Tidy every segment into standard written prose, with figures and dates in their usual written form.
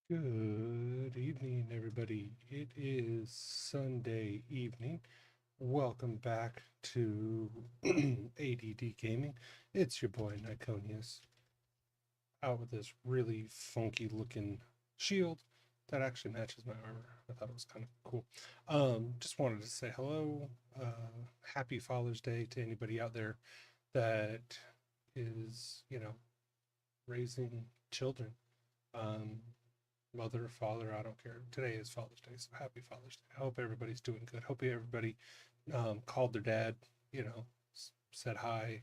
Good evening, everybody. It is Sunday evening. Welcome back to ADD Gaming. It's your boy Nikoneus out with this really funky looking shield that actually matches my armor. I thought it was kind of cool. Just wanted to say hello. Happy Father's Day to anybody out there that is, raising children. Um, Mother, father, I don't care. Today is Father's Day, so happy Father's Day. I hope everybody's doing good. Hope everybody called their dad, said hi,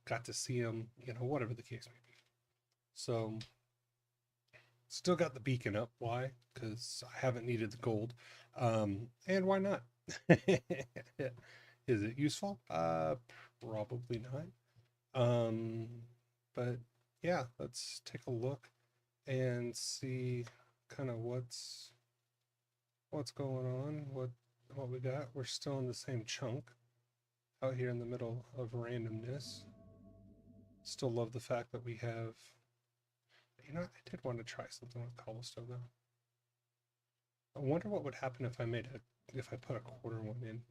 got to see him, whatever the case may be. So, still got the beacon up. Why? Because I haven't needed the gold. And why not? Is it useful? Probably not. Um, but yeah, let's take a look and see kind of what's going on, what we got. We're still in the same chunk out here in the middle of randomness. Still love the fact that we have, I did want to try something with cobblestone though. I wonder what would happen if I put a quarter one in.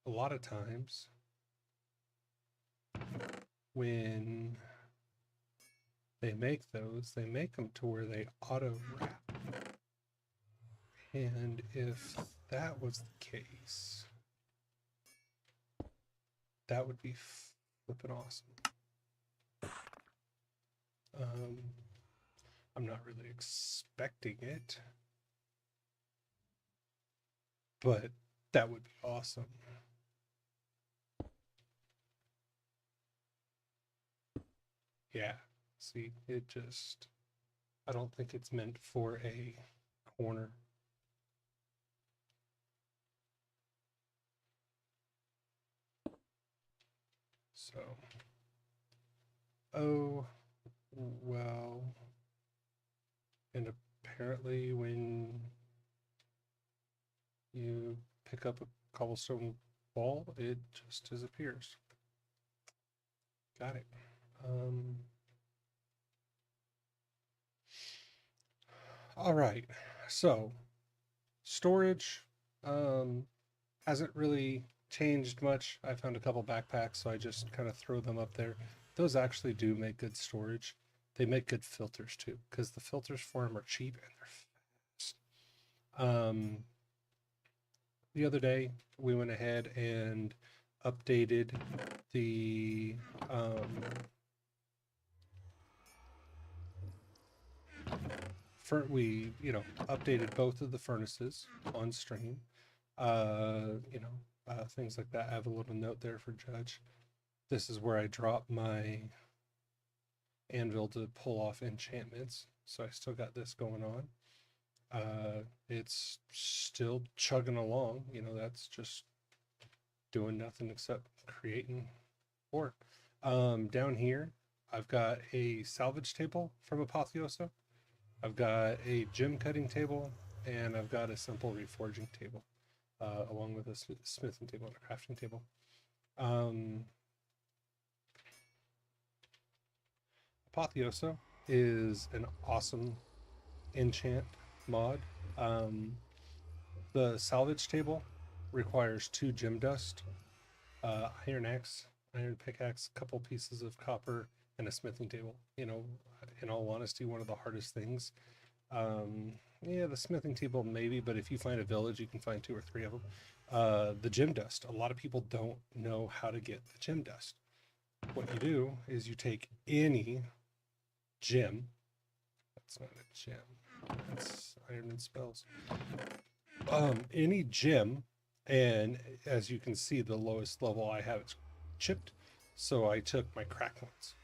A lot of times when they make those, they make them to where they auto wrap. And if that was the case, that would be flipping awesome. Um, I'm not really expecting it, but that would be awesome. Yeah, see, I don't think it's meant for a corner. So, oh, well, and apparently when you pick up a cobblestone ball, it just disappears. Got it. All right. So, storage hasn't really changed much. I found a couple backpacks, so I just kind of throw them up there. Those actually do make good storage. They make good filters too, because the filters for them are cheap and they're fast. The other day, we went ahead and updated the we updated both of the furnaces on stream. Things like that. I have a little note there for Judge. This is where I drop my anvil to pull off enchantments. So I still got this going on. It's still chugging along. That's just doing nothing except creating work. Down here, I've got a salvage table from Apotheosa. I've got a gem cutting table, and I've got a simple reforging table, along with a smithing table and a crafting table. Apotheosa is an awesome enchant mod. The salvage table requires 2 gem dust, iron axe, iron pickaxe, a couple pieces of copper, and a smithing table. In all honesty, one of the hardest things. Yeah, the smithing table maybe, but if you find a village, you can find 2 or 3 of them. The gem dust. A lot of people don't know how to get the gem dust. What you do is you take any gem. That's not a gem. That's iron and spells. Any gem, and as you can see, the lowest level I have it's chipped. So I took my crack ones,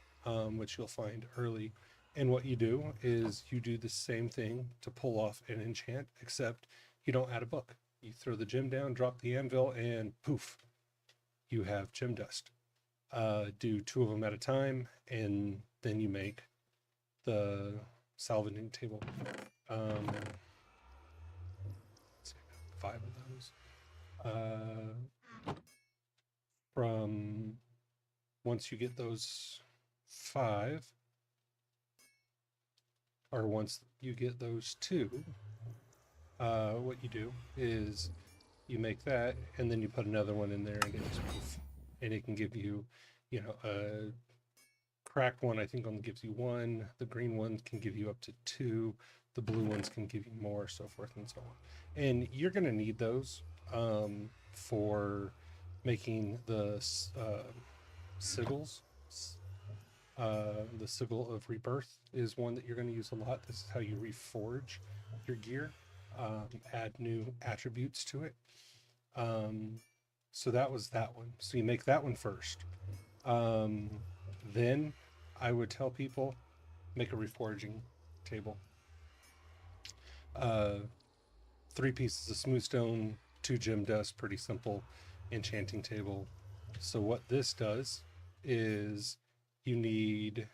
which you'll find early. And what you do is you do the same thing to pull off an enchant, except you don't add a book. You throw the gem down, drop the anvil, and poof, you have gem dust. Do 2 of them at a time, and then you make the salvaging table. Let's see, 5 of those. From once you get those 5, or once you get those 2, what you do is you make that, and then you put another one in there, and it's poof, and it can give you, a cracked one I think only gives you 1. The green one can give you up to 2. The blue ones can give you more, so forth and so on. And you're going to need those for making the sigils. The sigil of rebirth is one that you're going to use a lot. This is how you reforge your gear, add new attributes to it. So that was that one. So you make that one first. Then I would tell people, make a reforging table. 3 pieces of smooth stone, 2 gem dust, pretty simple enchanting table. So what this does is you need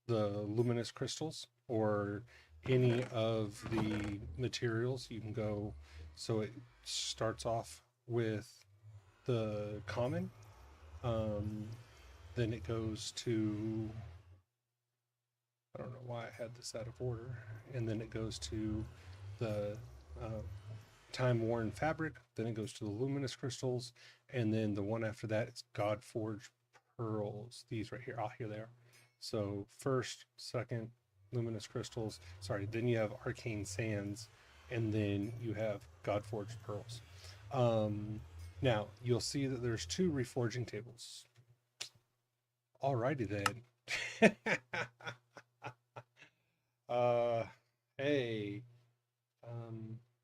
the luminous crystals or any of the materials. You can go, so it starts off with the common, then it goes to, I don't know why I had this out of order, and then it goes to the time-worn fabric, then it goes to the luminous crystals, and then the one after that, it's God-forged pearls. These right here, here they are. So first, second, luminous crystals, then you have arcane sands, and then you have God-forged pearls. Now, you'll see that there's 2 reforging tables. Alrighty then. Hey,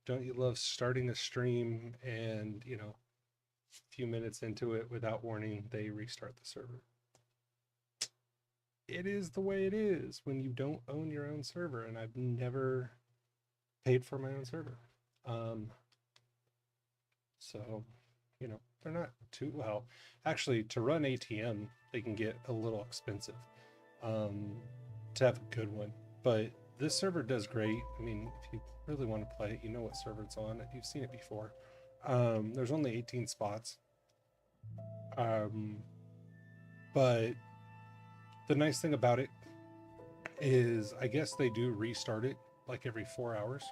don't you love starting a stream and, a few minutes into it without warning, they restart the server? It is the way it is when you don't own your own server, and I've never paid for my own server. So, they're not too well. Actually, to run ATM, they can get a little expensive to have a good one. But this server does great. I mean, if you really want to play it, you know what server it's on. You've seen it before. There's only 18 spots. But the nice thing about it is I guess they do restart it like every 4 hours,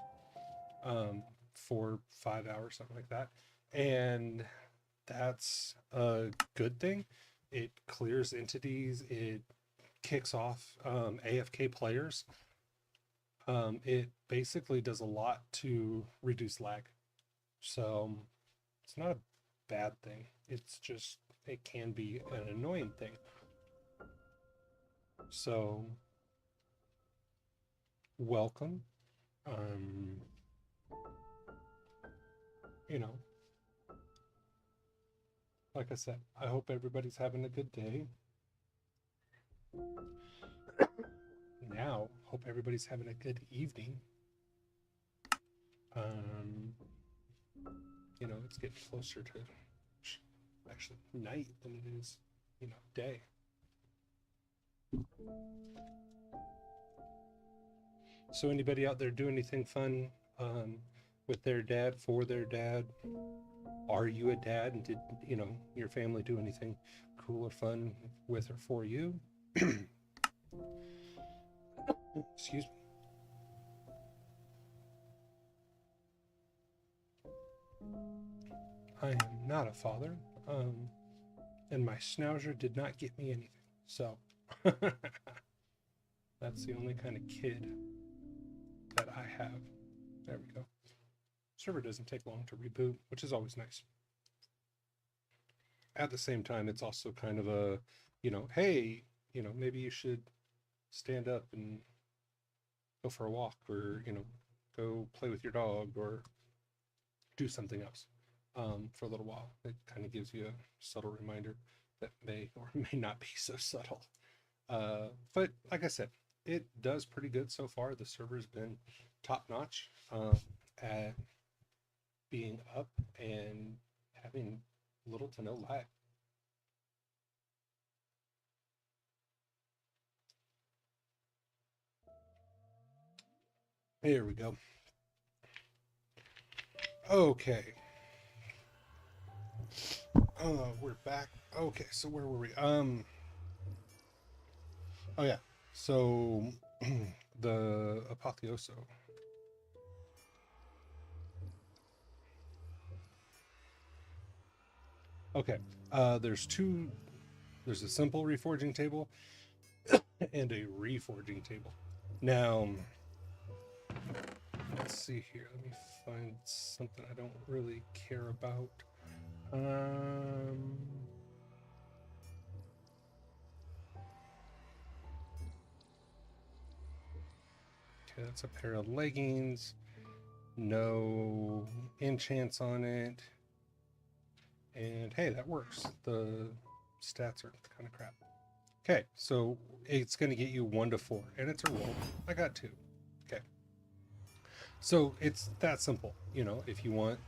4, 5 hours, something like that. And that's a good thing. It clears entities. It kicks off AFK players. It basically does a lot to reduce lag. So it's not a bad thing. It's just, it can be an annoying thing. So welcome. Like I said, I hope everybody's having a good day. Now, hope everybody's having a good evening. It's getting closer to actually night than it is, day. So anybody out there do anything fun with their dad, for their dad? Are you a dad, and did your family do anything cool or fun with or for you? Excuse me. I am not a father, and my schnauzer did not get me anything, so that's the only kind of kid that I have. There we go. Server doesn't take long to reboot, which is always nice. At the same time, it's also kind of a, hey, maybe you should stand up and go for a walk, or, go play with your dog, or do something else for a little while. It kind of gives you a subtle reminder that may or may not be so subtle. But like I said, it does pretty good so far. The server's been top-notch at being up and having little to no lag. Here we go. Okay. We're back. Okay, so where were we? Oh yeah. So the Apotheoso. Okay. There's two. There's a simple reforging table and a reforging table. Now, let's see here. Let me find something I don't really care about. Okay, that's a pair of leggings. No enchants on it. And hey, that works. The stats are kind of crap. Okay, so it's going to get you 1 to 4, and it's a roll. I got 2. Okay. So it's that simple. You know, if you want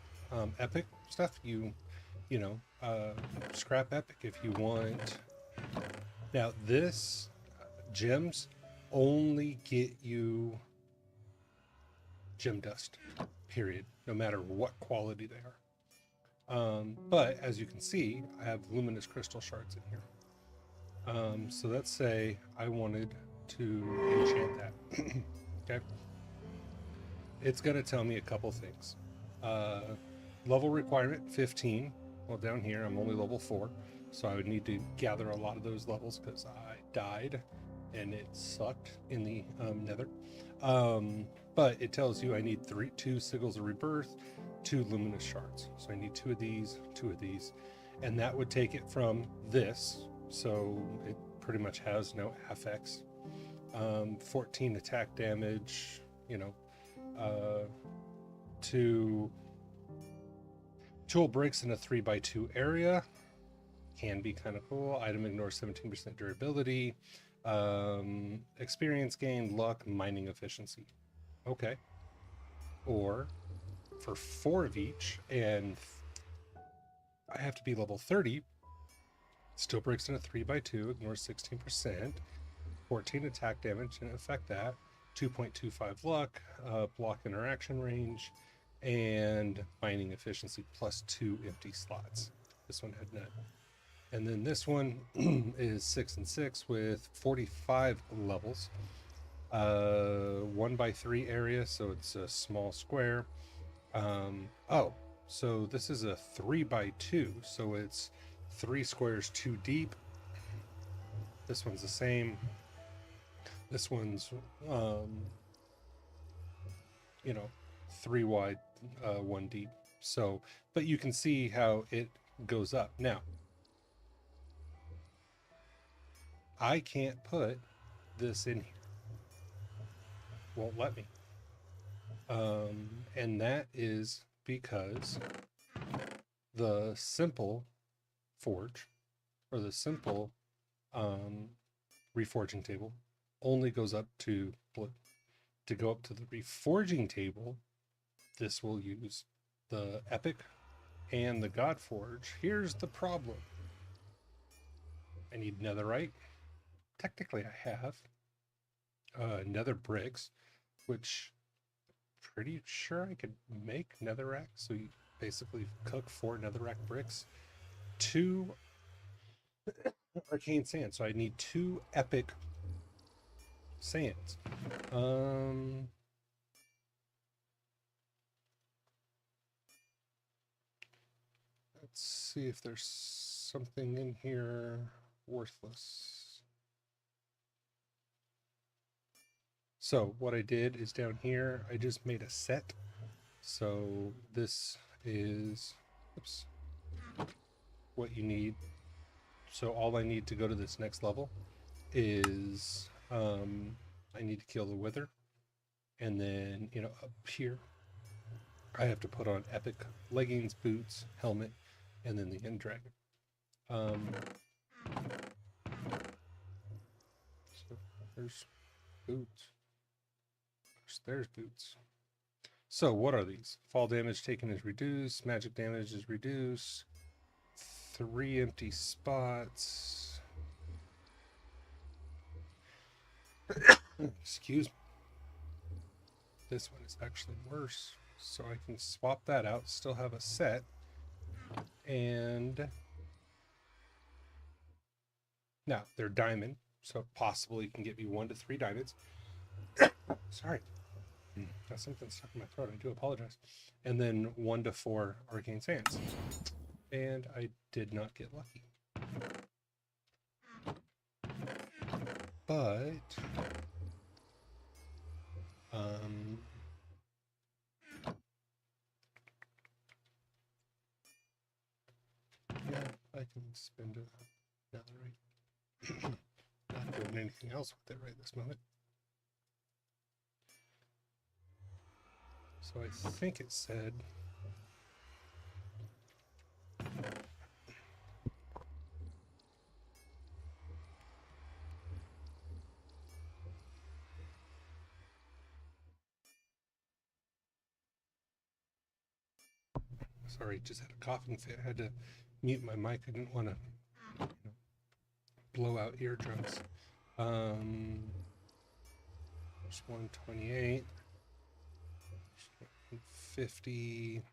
epic stuff, scrap epic. If you want. Now, this gems only get you gem dust, period, no matter what quality they are. But as you can see, I have luminous crystal shards in here. So let's say I wanted to enchant that. Okay. It's going to tell me a couple things. Level requirement 15. Well, down here, I'm only level 4. So I would need to gather a lot of those levels because I died and it sucked in the nether. But it tells you I need 2 sigils of rebirth, 2 luminous shards. So I need 2 of these, 2 of these. And that would take it from this. So it pretty much has no FX. 14 attack damage, 2 tool breaks in a 3x2 area. Can be kind of cool. Item ignores 17% durability. Experience gain, luck, mining efficiency. Okay. Or for 4 of each, and I have to be level 30. Still breaks in a 3x2, ignores 16%. 14 attack damage, didn't affect that. 2.25 luck, block interaction range, and mining efficiency plus 2 empty slots. This one had none. And then this one is 6 and 6 with 45 levels. 1x3 area, so it's a small square. So this is a 3x2, so it's 3 squares 2 deep. This one's the same. This one's 3 wide, 1 deep. So, but you can see how it goes up. Now, I can't put this in here. Won't let me. And that is because the simple forge, or the simple reforging table, only goes up to blue. To go up to the reforging table, this will use the epic and the god forge. Here's the problem. I need netherite. Technically I have nether bricks, which pretty sure I could make netherrack. So you basically cook 4 netherrack bricks, 2 arcane sand. So I need 2 epic sands. Let's see if there's something in here worthless. So what I did is down here, I just made a set. So this is, what you need. So all I need to go to this next level is, I need to kill the wither. And then, up here, I have to put on epic leggings, boots, helmet, and then the end dragon. So there's boots. There's boots. So what are these? Fall damage taken is reduced. Magic damage is reduced. 3 empty spots. Excuse me. This one is actually worse. So I can swap that out, still have a set. And now they're diamond. So possibly can get me 1 to 3 diamonds. Sorry. Got something stuck in my throat. I do apologize. And then 1 to 4 arcane sands. And I did not get lucky. But yeah, I can spend another right. Not doing anything else with it right this moment. So I think it said sorry, just had a coughing fit. I had to mute my mic. I didn't want to blow out eardrums. There's 128, 50,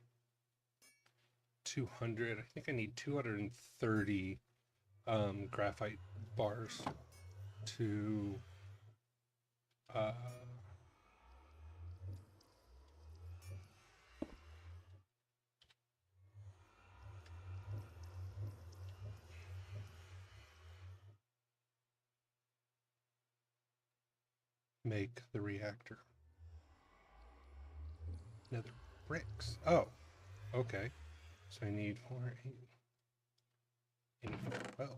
200. I think I need 230 graphite bars to make the reactor. Nether bricks. Oh, okay. So I need 4, 8, I need 12.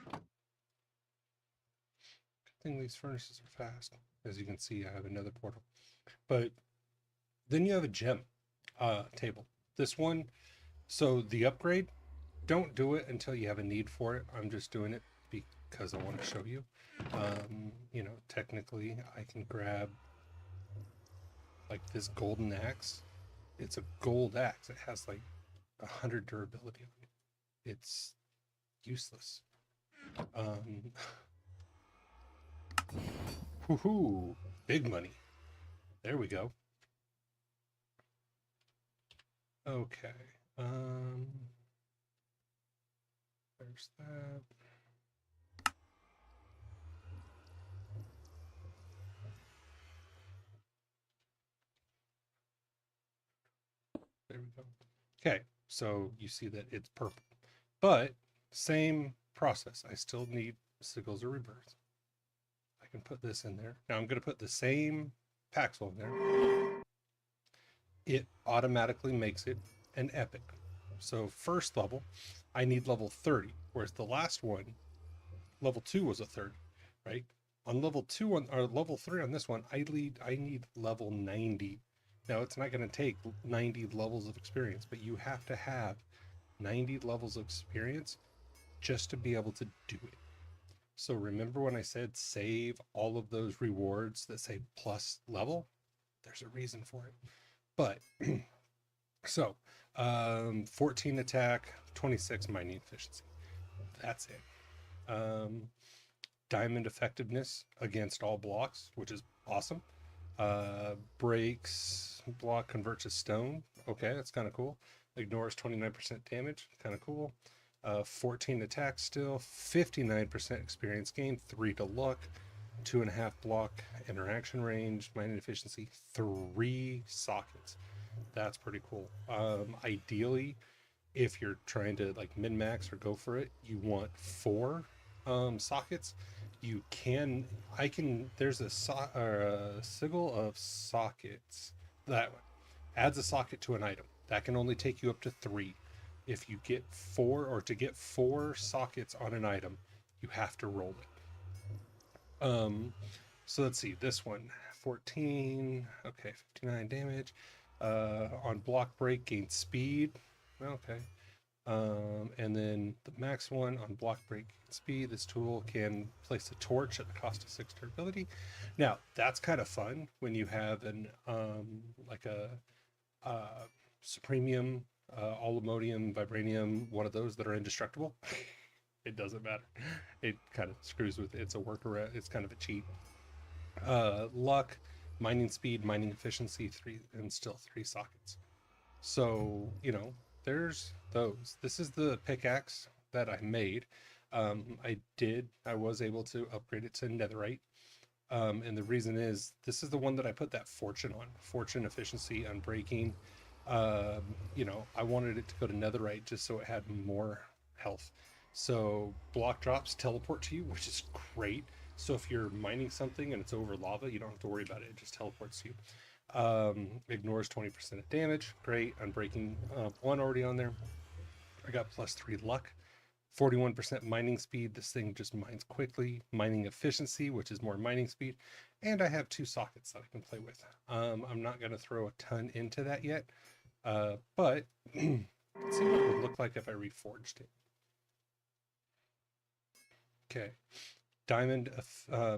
Good thing these furnaces are fast. As you can see, I have another portal. But then you have a gem table. This one, so the upgrade, don't do it until you have a need for it. I'm just doing it because I want to show you. You know, technically I can grab like this golden axe. It's a gold axe. It has like 100 durability on it. It's useless. Woohoo! Big money. There we go. Okay. There's that. There we go. Okay, so you see that it's purple, but same process. I still need Sickles or Rebirth. I can put this in there. Now I'm going to put the same Paxel in there. It automatically makes it an epic. So first level, I need level 30, whereas the last one, level 2 was a 30, right? On level 2 or level 3 on this one, I need level 90. Now it's not going to take 90 levels of experience, but you have to have 90 levels of experience just to be able to do it. So remember when I said save all of those rewards that say plus level? There's a reason for it. But so 14 attack, 26 mining efficiency. That's it. Diamond effectiveness against all blocks, which is awesome. Breaks block, converts to stone. Okay, that's kind of cool. Ignores 29% damage, kind of cool. 14 attack still, 59% experience gain, 3 to luck, 2.5 block interaction range, mining efficiency, 3 sockets. That's pretty cool. Ideally, if you're trying to like min-max or go for it, you want 4 sockets. You can, there's a sigil of sockets. That one adds a socket to an item. That can only take you up to 3. If you get 4, or to get 4 sockets on an item, you have to roll it. So let's see, this one, 14, okay, 59 damage. On block break, gain speed. Okay. And then the max one on block break speed, this tool can place a torch at the cost of 6 durability. Now that's kind of fun when you have an like a supremium, allumodium, vibranium, one of those that are indestructible. It doesn't matter. It kind of screws with it. It's a workaround. It's kind of a cheat. Luck, mining speed, mining efficiency, 3, and still 3 sockets. So, there's those. This is the pickaxe that I made. I was able to upgrade it to netherite. And the reason is this is the one that I put that fortune on, fortune, efficiency, unbreaking. I wanted it to go to netherite just so it had more health. So block drops teleport to you, which is great. So if you're mining something and it's over lava, you don't have to worry about it. It just teleports to you. Ignores 20% of damage. Great. Unbreaking 1 already on there. I got +3 luck. 41% mining speed. This thing just mines quickly. Mining efficiency, which is more mining speed. And I have 2 sockets that I can play with. I'm not going to throw a ton into that yet. But let's see what it would look like if I reforged it. Okay. Diamond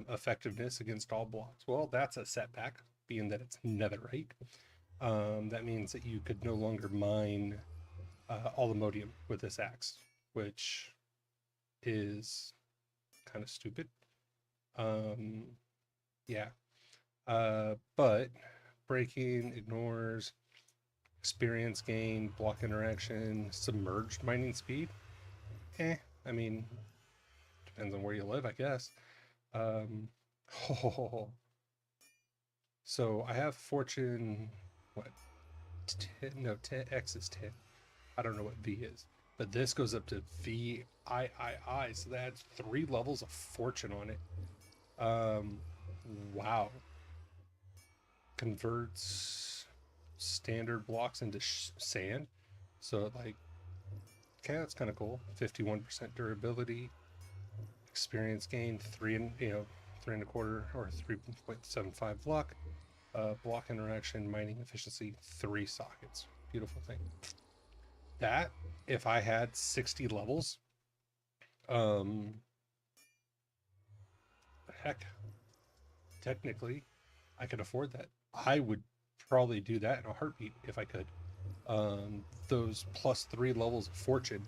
effectiveness against all blocks. Well, that's a setback, being that it's netherite. That means that you could no longer mine aluminium with this axe, which is kind of stupid. Yeah. But breaking ignores experience gain, block interaction, submerged mining speed. I mean, depends on where you live, I guess. So I have fortune, what? 10, no, 10x is 10. I don't know what V is, but this goes up to VIII, so that's 3 levels of fortune on it. Wow. Converts standard blocks into sand, so okay, that's kind of cool. 51% durability, experience gain, 3.25 or 3.75 luck, block interaction, mining efficiency, 3 sockets. Beautiful thing. That, if I had 60 levels, heck, technically I could afford that. I would probably do that in a heartbeat if I could. Those +3 levels of fortune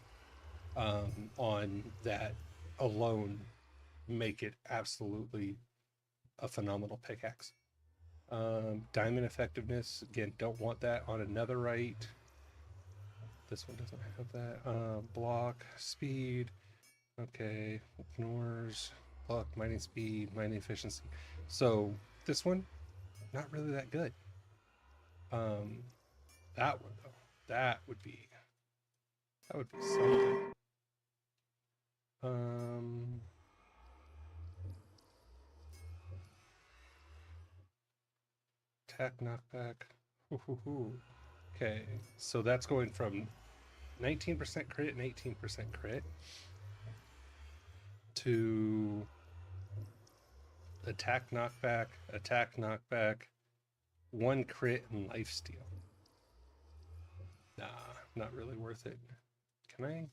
on that alone make it absolutely a phenomenal pickaxe. Diamond effectiveness, again, don't want that on a netherite. This one doesn't have that. Block, speed, okay, ignores, luck, mining speed, mining efficiency. So this one, not really that good. That one though, that would be something. Attack knockback. Okay, so that's going from 19% crit and 18% crit to attack knockback, 1 crit and lifesteal. Nah, not really worth it. Can I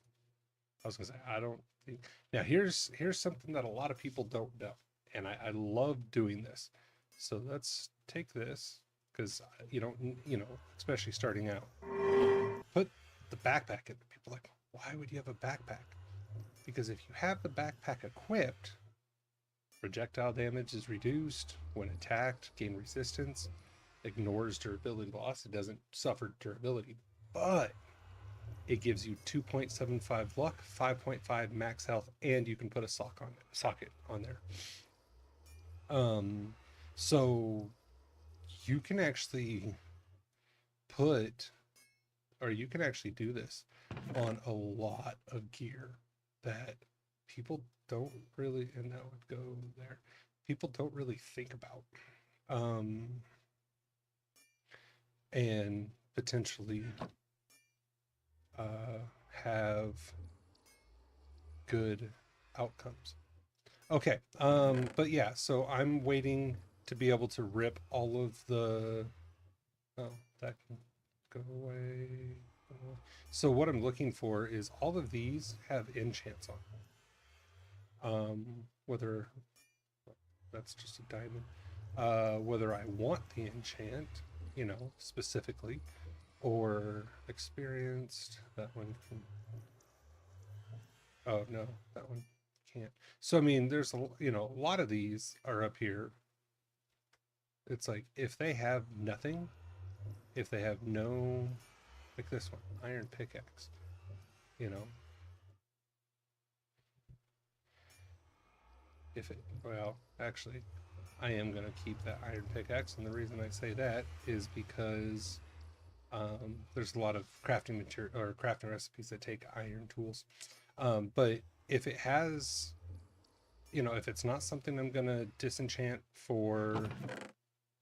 was gonna say, I don't think. Now here's something that a lot of people don't know, and I love doing this. So let's take this, because you don't, especially starting out, put the backpack in. People are like, why would you have a backpack? Because if you have the backpack equipped, projectile damage is reduced when attacked, gain resistance, ignores durability loss. It doesn't suffer durability, but it gives you 2.75 luck, 5.5 max health, and you can put a socket on there. So you can actually do this on a lot of gear that people don't really, and that would go there, people don't really think about. And potentially have good outcomes. Okay, but yeah, so I'm waiting to be able to rip all of the. Oh, that can go away. So what I'm looking for is all of these have enchants on. Whether that's just a diamond, whether I want the enchant, specifically, or experienced. That one can. Oh no, that one can't. So I mean, there's a lot of these are up here. It's like if they have nothing, if they have no like this one, iron pickaxe, you know. If it, well, actually, I am going to keep that iron pickaxe, and the reason I say that is because there's a lot of crafting material or crafting recipes that take iron tools. But if it has, you know, if it's not something I'm going to disenchant for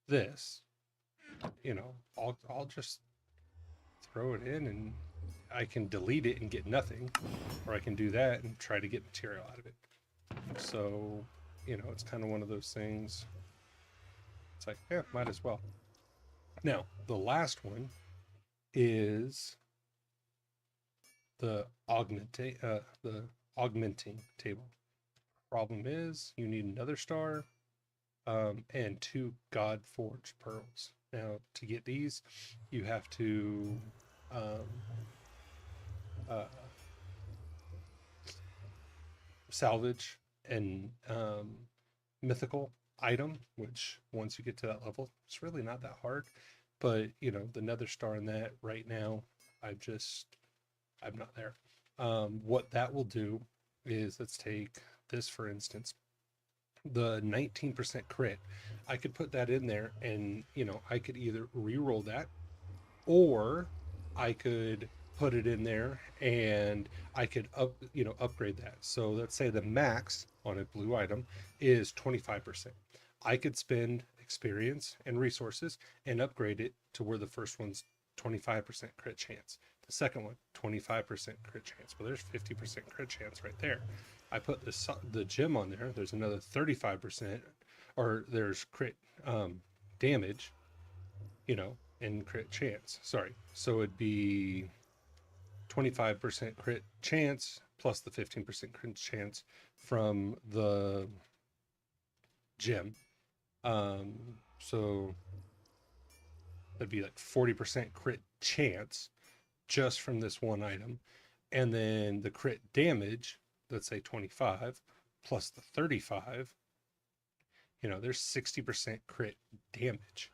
this, you know, I'll just throw it in and I can delete it and get nothing, or I can do that and try to get material out of it. So, you know, it's kind of one of those things. It's like, yeah, might as well. Now, the last one is the augmenting table. Problem is, you need another star and 2 God Forged pearls. Now, to get these, you have to salvage an mythical item, which once you get to that level, it's really not that hard. But you know, the nether star in that right now, I'm not there. What that will do is, let's take this for instance, the 19% crit. I could put that in there, and you know, I could either re-roll that, or I could put it in there and I could upgrade that. So let's say the max on a blue item is 25%. I could spend experience and resources and upgrade it to where the first one's 25% crit chance. The second one, 25% crit chance. Well, there's 50% crit chance right there. I put the gem on there. There's another 35%, or there's crit damage, you know, and crit chance. Sorry. So it'd be 25% crit chance plus the 15% crit chance from the gem. So that'd be like 40% crit chance just from this one item. And then the crit damage, let's say 25 plus the 35, you know, there's 60% crit damage.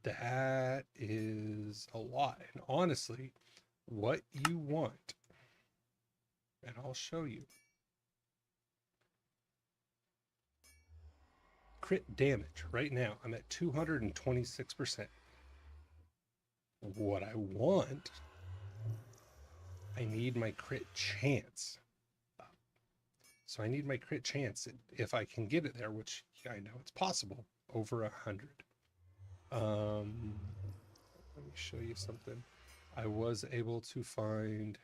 That is a lot. And honestly, what you want, and I'll show you. Crit damage right now, I'm at 226%. What I want, I need my crit chance. So I need my crit chance, if I can get it there, which I know it's possible, over 100. Let me show you something. I was able to find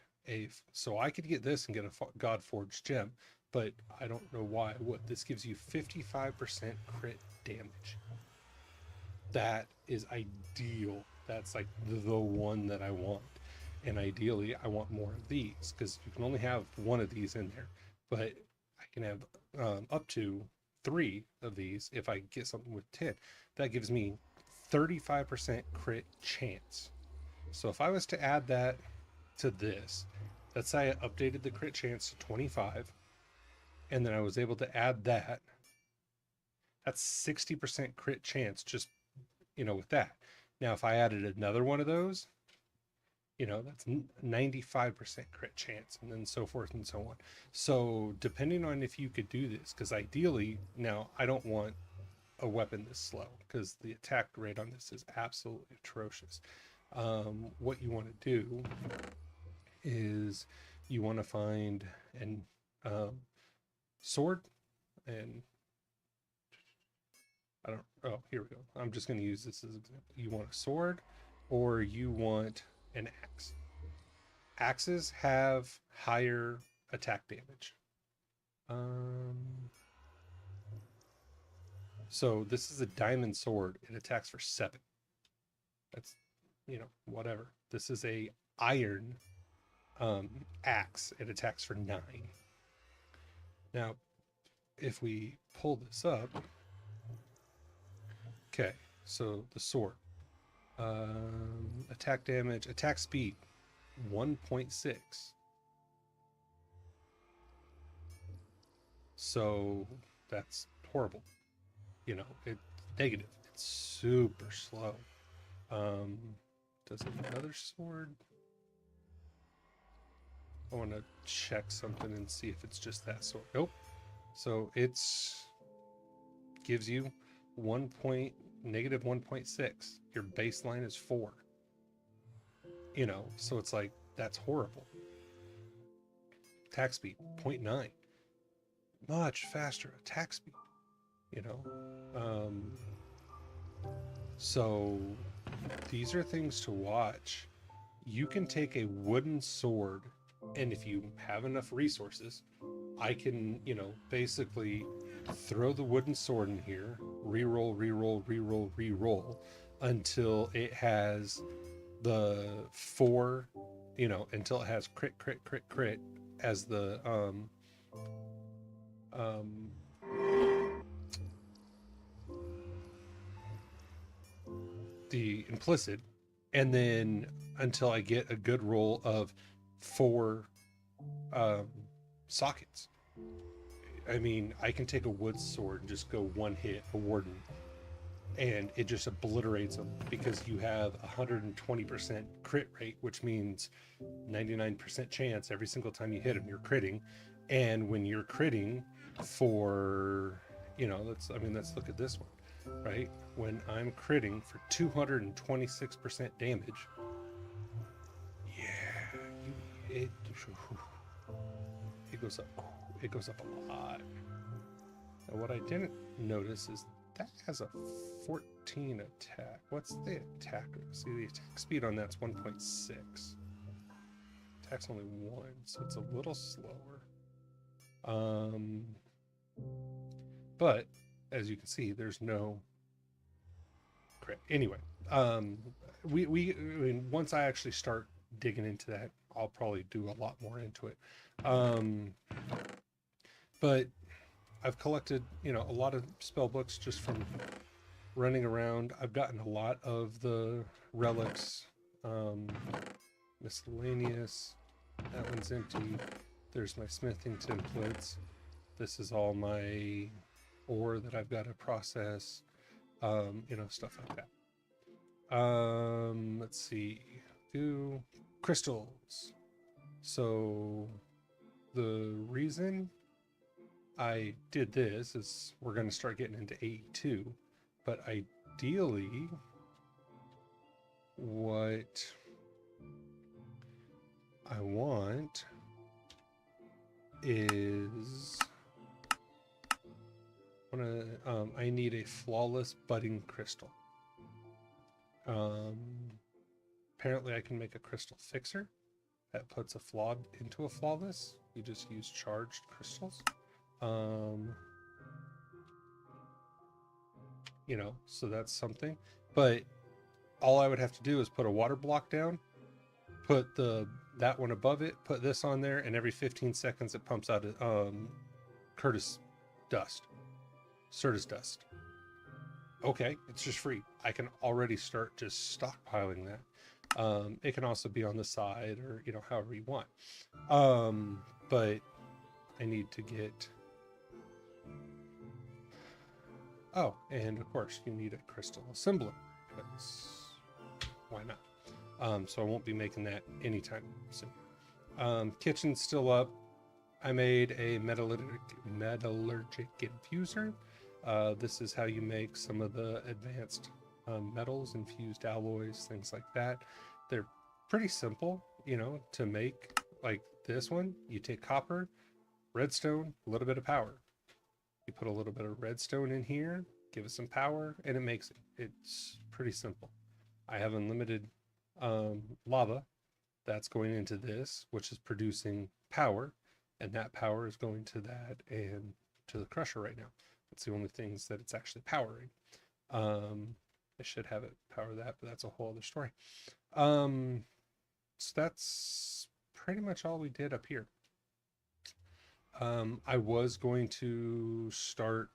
so I could get this and get a God Forged gem, but I don't know why I would. This gives you 55% crit damage. That is ideal. That's like the one that I want. And ideally, I want more of these, because you can only have one of these in there, but I can have up to 3 of these if I get something with 10. That gives me 35% crit chance. So if I was to add that to this, let's say I updated the crit chance to 25, and then I was able to add that, that's 60% crit chance just, you know, with that. Now, if I added another one of those, you know, that's 95% crit chance, and then so forth and so on. So depending on if you could do this, because ideally, now I don't want a weapon this slow, because the attack rate on this is absolutely atrocious. What you want to do is you want to find an sword, and oh, here we go. I'm just going to use this as an example. You want a sword, or you want an axe. Axes have higher attack damage. So this is a diamond sword. It attacks for 7. That's, you know, whatever. This is a iron axe. It attacks for 9. Now, if we pull this up, okay, so the sword, attack damage, attack speed, 1.6. So that's horrible. You know, it's negative. It's super slow. Does it have another sword? I want to check something and see if it's just that sword. Nope. So it's gives you negative 1.6. Your baseline is 4. You know, so it's like, that's horrible. Attack speed 0.9. Much faster attack speed. You know, so these are things to watch. You can take a wooden sword, and if you have enough resources, I can, you know, basically throw the wooden sword in here, reroll, reroll, reroll, reroll, until it has the 4, you know, until it has crit, crit, crit, crit as the implicit, and then until I get a good roll of 4 sockets. I mean, I can take a wood sword and just go one hit a warden, and it just obliterates them because you have 120% crit rate, which means 99% chance every single time you hit them, you're critting. And when you're critting for, you know, let's look at this one, right? When I'm critting for 226% damage, yeah, it goes up. It goes up a lot. Now, what I didn't notice is that has a 14 attack. What's the attack? See, the attack speed on that's 1.6. Attack's only 1, so it's a little slower. But as you can see, there's no crit. Anyway, I mean, once I actually start digging into that, I'll probably do a lot more into it. But I've collected, you know, a lot of spell books just from running around. I've gotten a lot of the relics, miscellaneous. That one's empty. There's my smithing templates. This is all my ore that I've got to process, you know, stuff like that. Let's see. Crystals. So the reason I did this is we're going to start getting into AE2, but ideally what I want is I need a flawless budding crystal. Apparently I can make a crystal fixer that puts a flawed into a flawless. You just use charged crystals. You know, so that's something. But all I would have to do is put a water block down, put that one above it, put this on there, and every 15 seconds it pumps out Curtis dust. Certus dust. Okay, it's just free. I can already start just stockpiling that. It can also be on the side, or, you know, however you want. But I need to get... Oh, and of course you need a crystal assembler, because why not? So I won't be making that anytime soon. Kitchen's still up. I made a metallurgic infuser. This is how you make some of the advanced metals, infused alloys, things like that. They're pretty simple, you know, to make. Like this one, you take copper, redstone, a little bit of power. You put a little bit of redstone in here, give it some power, and it makes it. It's pretty simple. I have unlimited lava that's going into this, which is producing power, and that power is going to that and to the crusher right now. It's the only things that it's actually powering. I should have it power that, but that's a whole other story. So that's pretty much all we did up here. I was going to start,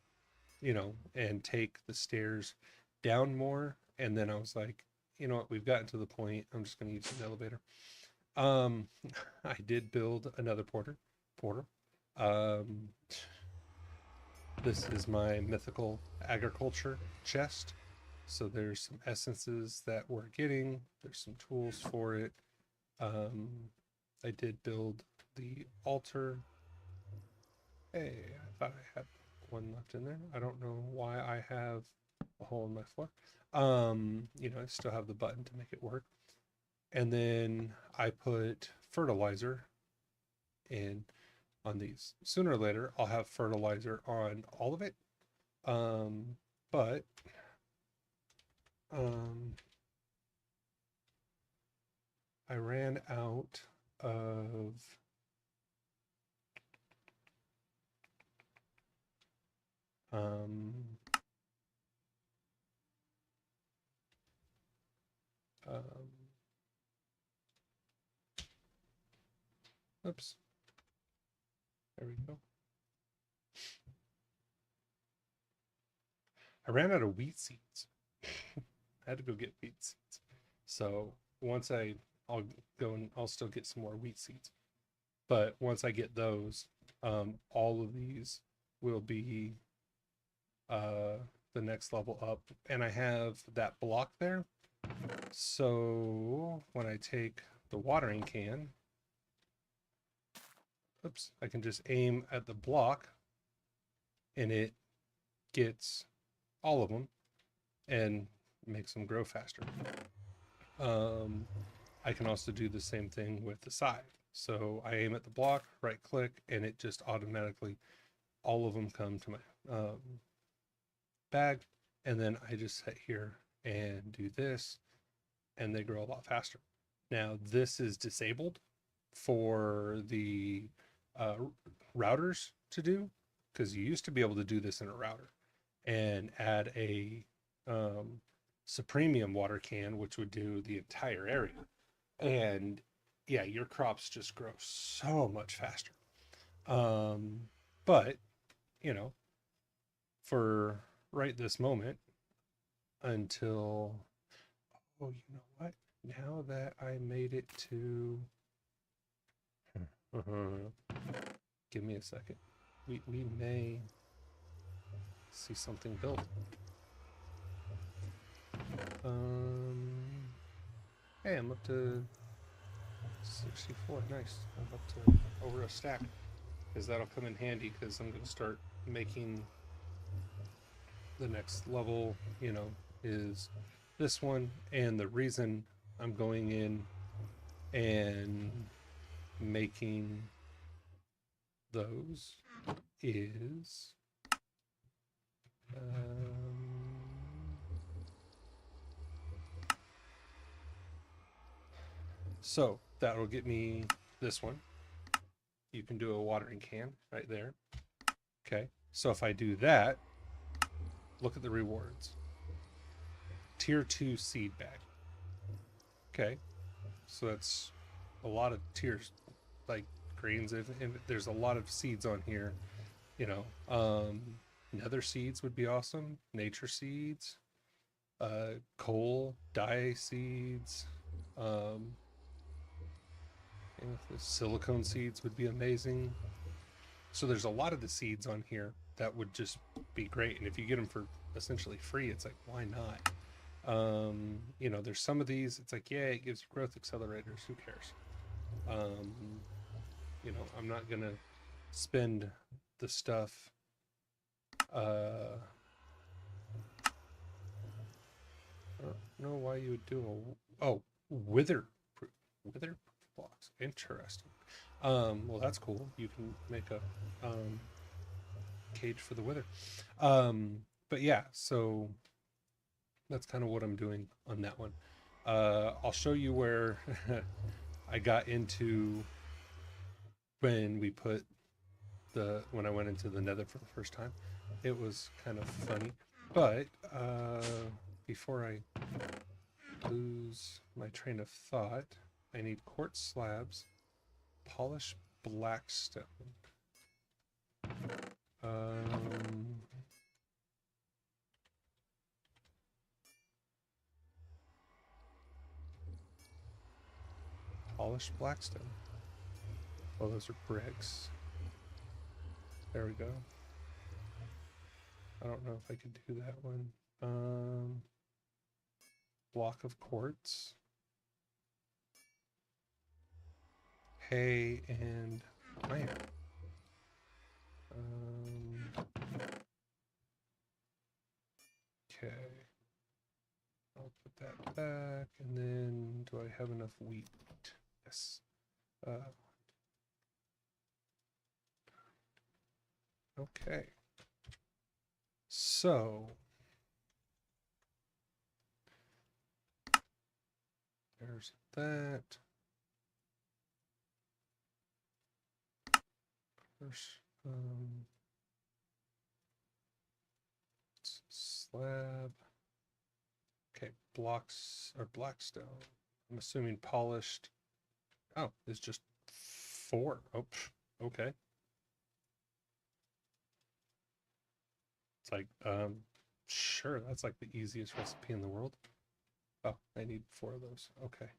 you know, and take the stairs down more, and then I was like, you know what, we've gotten to the point, I'm just going to use an elevator. I did build another portal. This is my mythical agriculture chest. So there's some essences that we're getting. There's some tools for it. I did build the altar. Hey, I thought I had one left in there. I don't know why I have a hole in my floor. I still have the button to make it work. And then I put fertilizer in on these. Sooner or later, I'll have fertilizer on all of it. But I ran out of oops, there we go. I ran out of wheat seeds. I had to go get wheat seeds. So once I'll go and I'll still get some more wheat seeds. But once I get those, all of these will be the next level up. And I have that block there. So when I take the watering can, oops, I can just aim at the block and it gets all of them and makes them grow faster. I can also do the same thing with the side. So I aim at the block, right click, and it just automatically, all of them come to my bag. And then I just sit here and do this and they grow a lot faster. Now this is disabled for the routers to do, because you used to be able to do this in a router and add a Supremium water can, which would do the entire area. And yeah, your crops just grow so much faster. But, for right this moment, until, oh, you know what? Now that I made it to, give me a second. We may see something built. Hey, I'm up to 64. Nice. I'm up to over a stack, because that'll come in handy, because I'm going to start making the next level, is this one. And the reason I'm going in and making those is so that will get me this one. You can do a watering can right there. Okay, so if I do that, look at the rewards. Tier 2 seed bag. Okay, so that's a lot of tiers, like greens. If there's a lot of seeds on here, nether seeds would be awesome. Nature seeds, coal, dye seeds, silicone seeds would be amazing. So there's a lot of the seeds on here that would just be great. And if you get them for essentially free, it's like, why not? There's some of these, it's like, yeah, it gives you growth accelerators. Who cares? I'm not going to spend the stuff. I don't know why you would do wither blocks. Interesting. Well, that's cool. You can make a cage for the wither. But yeah, so that's kind of what I'm doing on that one. I'll show you where I got into when I went into the nether for the first time. It was kind of funny. But before I lose my train of thought, I need quartz slabs, polished blackstone. Polished blackstone. Oh, those are bricks. There we go. I don't know if I could do that one. block of quartz, hay, and iron. Okay. I'll put that back, and then do I have enough wheat? Yes. Okay. So there's that. First, slab. Okay, blocks or blackstone. I'm assuming polished. Oh, it's just 4. Oh, okay. It's like, sure, that's like the easiest recipe in the world. Oh, I need 4 of those. Okay.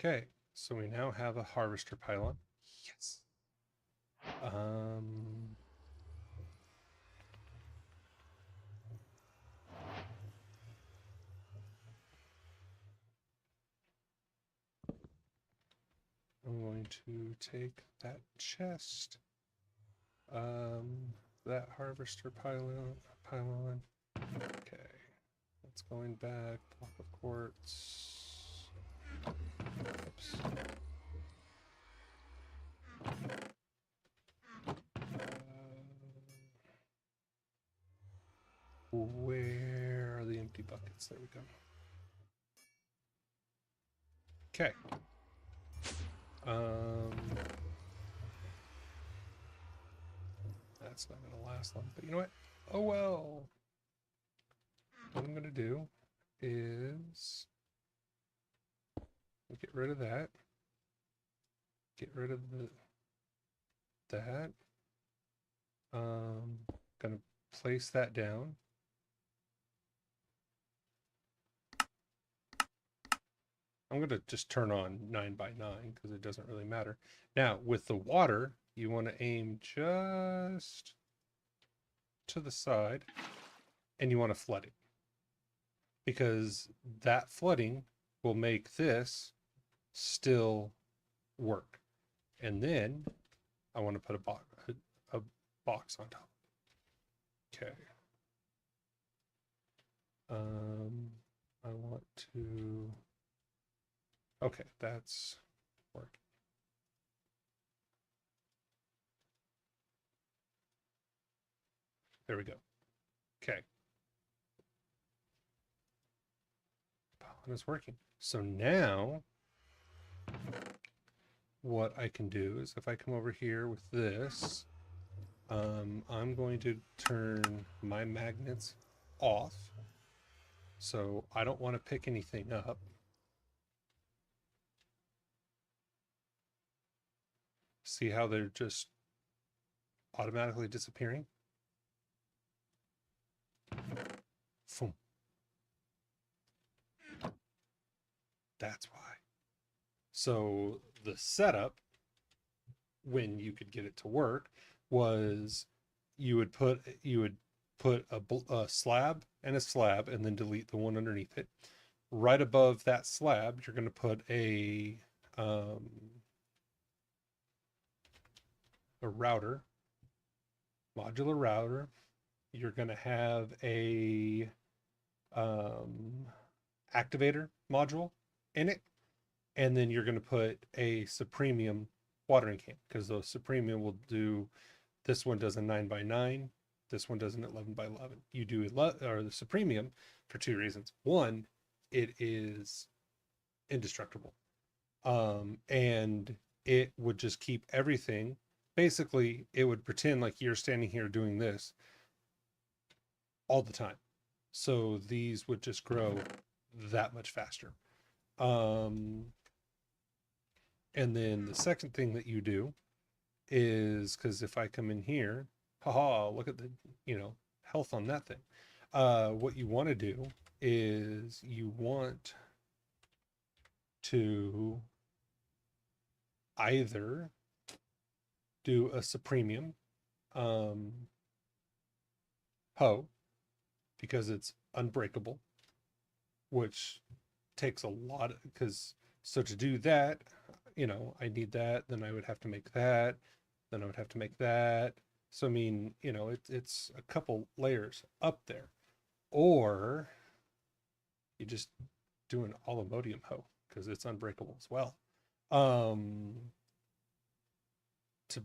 Okay, so we now have a harvester pylon. Yes. I'm going to take that chest, that harvester pylon. Okay, that's going back. Block of quartz. Oops. Where are the empty buckets? There we go. Okay. That's not going to last long, but you know what? Oh well. What I'm going to do is get rid of that. Get rid of that. Going to place that down. I'm going to just turn on 9x9 because it doesn't really matter. Now, with the water, you want to aim just to the side and you want to flood it, because that flooding will make this still work. And then I want to put a box on top. Okay. I want to... Okay, that's working. There we go. Okay. Pollen is working. So now what I can do is if I come over here with this, I'm going to turn my magnets off. So I don't want to pick anything up. See how they're just automatically disappearing? Boom. That's why. So the setup, when you could get it to work, was you would put a slab and a slab and then delete the one underneath it. Right above that slab, you're going to put a router, modular router. You're going to have a activator module in it, and then you're going to put a Supremium watering can, because the Supremium will do, this one does a 9x9, this one does an 11x11. You do the Supremium for 2 reasons. One, it is indestructible, and it would just keep everything. Basically, it would pretend like you're standing here doing this all the time. So these would just grow that much faster. And then the second thing that you do is, because if I come in here, haha, look at the, health on that thing. What you want to do is you want to either do a supremium hoe because it's unbreakable, which takes a lot because so to do that, I need that, then I would have to make that, then I would have to make that. So I mean, it's a couple layers up there. Or you just do an aluminium hoe because it's unbreakable as well. Um, to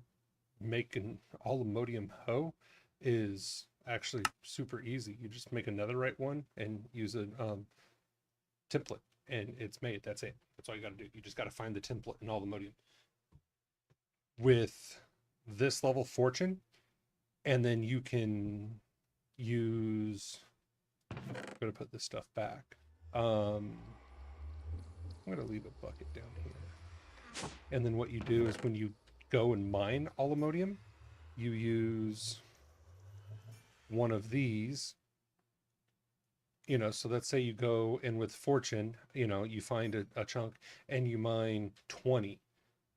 make an aluminium hoe is actually super easy. You just make another right one and use a template, and it's made. That's it. That's all you got to do. You just got to find the template in aluminium. With this level fortune, and then you can use. I'm gonna put this stuff back. I'm gonna leave a bucket down here. And then what you do is when you go and mine aluminium, you use one of these. So let's say you go in with fortune, you find a chunk and you mine 20.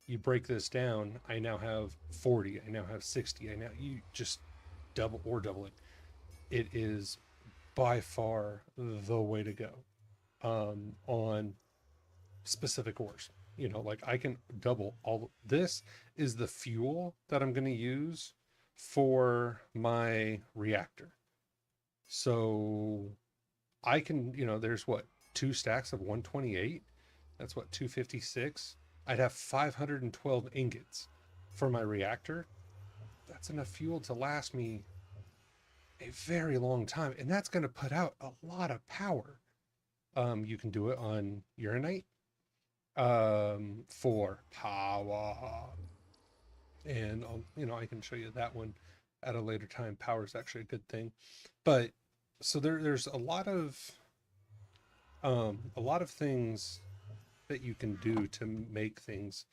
You break this down, I now have 40, I now have 60. You just double it. It is by far the way to go on specific ores. Like I can double all. This is the fuel that I'm going to use for my reactor. So I can, there's what, 2 stacks of 128. That's what, 256. I'd have 512 ingots for my reactor. That's enough fuel to last me a very long time. And that's going to put out a lot of power. You can do it on uranite for power. And I can show you that one at a later time. Power is actually a good thing. But so there's a lot of things that you can do to make things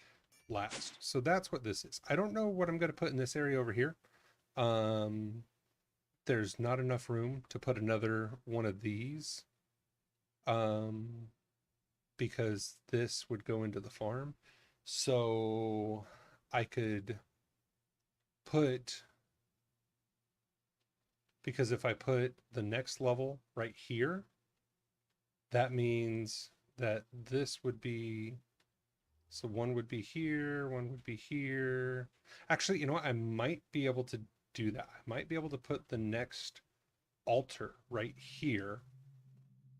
last. So that's what this is. I don't know what I'm going to put in this area over here. There's not enough room to put another one of these because this would go into the farm. So I could put, because if I put the next level right here, that means that this would be, so one would be here, one would be here. Actually, you know what? I might be able to do that. I might be able to put the next altar right here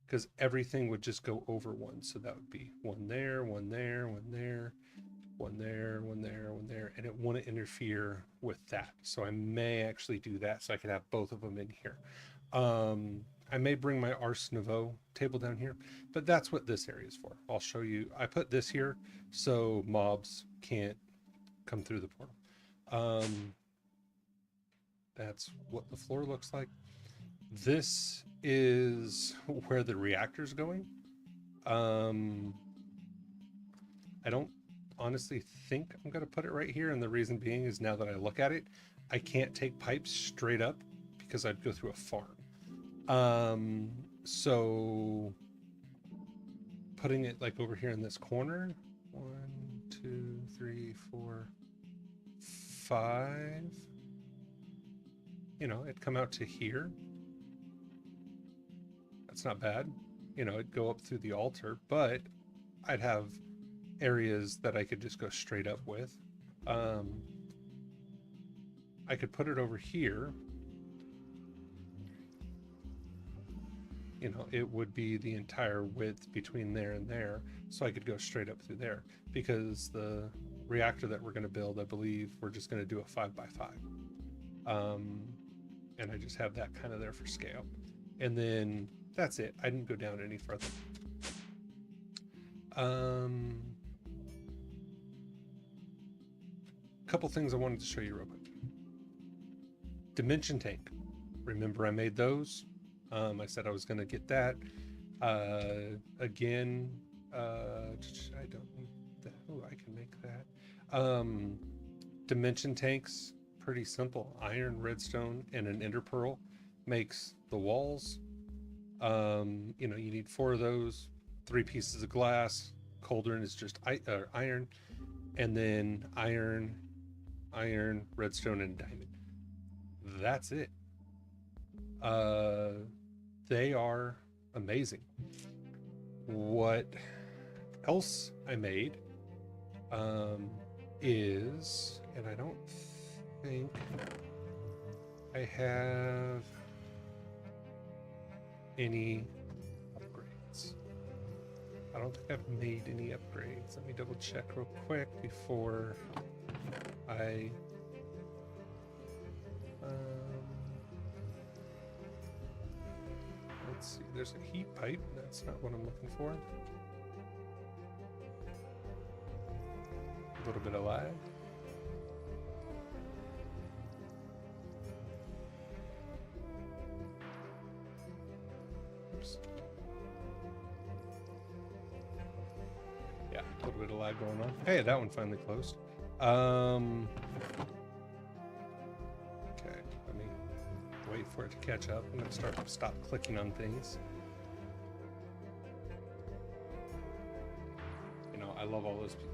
because everything would just go over one. So that would be one there, one there, one there, one there, one there, one there, and it wouldn't interfere with that. So I may actually do that so I could have both of them in here. I may bring my Ars Nouveau table down here, but that's what this area is for. I'll show you. I put this here so mobs can't come through the portal. That's what the floor looks like. This is where the reactor's going. I don't honestly think I'm going to put it right here, and the reason being is now that I look at it, I can't take pipes straight up because I'd go through a farm. So putting it like over here in this corner, 1, 2, 3, 4, 5, it'd come out to here. That's not bad. It'd go up through the altar, but I'd have areas that I could just go straight up with. I could put it over here. It would be the entire width between there and there, so I could go straight up through there, because the reactor that we're going to build, I believe we're just going to do a 5x5, and I just have that kind of there for scale, and then that's it. I didn't go down any further. Couple things I wanted to show you real quick. Dimension tank, remember I made those. I said I was going to get that. Again, I don't need that. Oh, I can make that. Dimension tanks, pretty simple. Iron, redstone, and an ender pearl makes the walls. You know, you need 4 of those, 3 pieces of glass. Cauldron is just iron, and then iron, redstone, and diamond. That's it. They are amazing. What else I made is, and I don't think I have any upgrades. I don't think I've made any upgrades. Let me double check real quick before I let's see, there's a heat pipe. That's not what I'm looking for. A little bit of lag. Oops. Yeah, a little bit of lag going on. Hey, that one finally closed. Okay, let me wait for it to catch up. I'm gonna stop clicking on things. You know, I love all those people.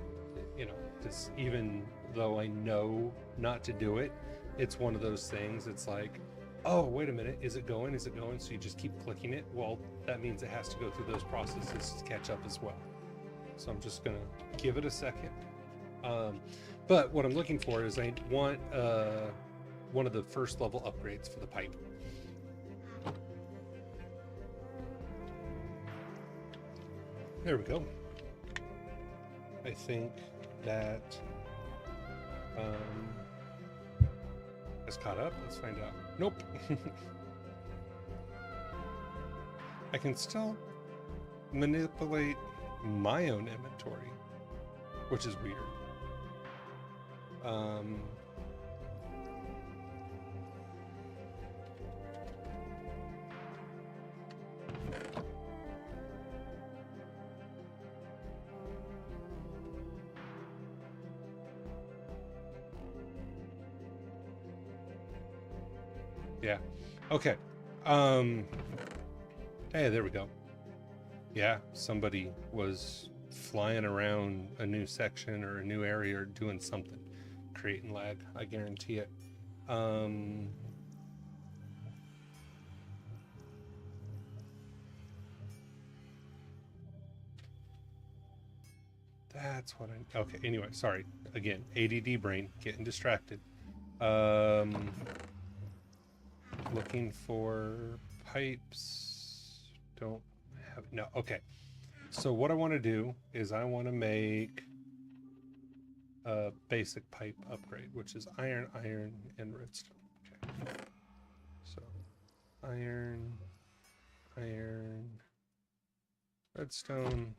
You know, because even though I know not to do it, it's one of those things. It's like, oh, wait a minute, is it going? Is it going? So you just keep clicking it. Well, that means it has to go through those processes to catch up as well. So I'm just gonna give it a second. But what I'm looking for is I want one of the first level upgrades for the pipe. There we go. I think that has caught up. Let's find out. Nope. I can still manipulate my own inventory, which is weird. Yeah. Okay. Hey, there we go. Yeah, somebody was flying around a new section or a new area or doing something, creating lag. I guarantee it. That's what I. Okay. Anyway, sorry. Again, ADD brain, getting distracted. Looking for pipes. Don't have no. Okay. So what I want to do is I want to make a basic pipe upgrade, which is iron, and redstone. Okay. So iron, redstone.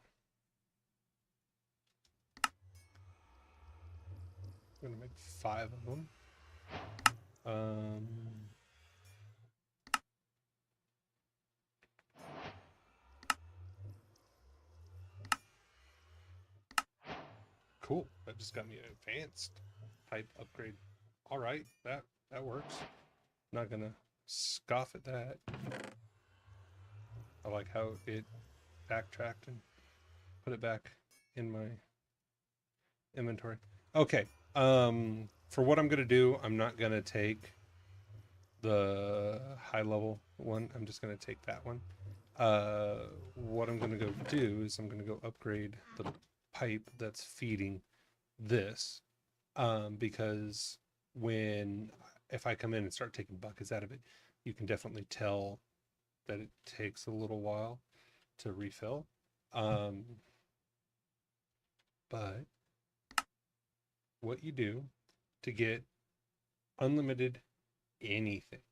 I'm gonna make 5 of them. Cool. That just got me an advanced pipe upgrade. All right, that works. Not gonna scoff at that. I like how it backtracked and put it back in my inventory. Okay. For what I'm gonna do, I'm not gonna take the high level one. I'm just gonna take that one. What I'm gonna go do is I'm gonna go upgrade the pipe that's feeding this, because if I come in and start taking buckets out of it, you can definitely tell that it takes a little while to refill. But what you do to get unlimited anything,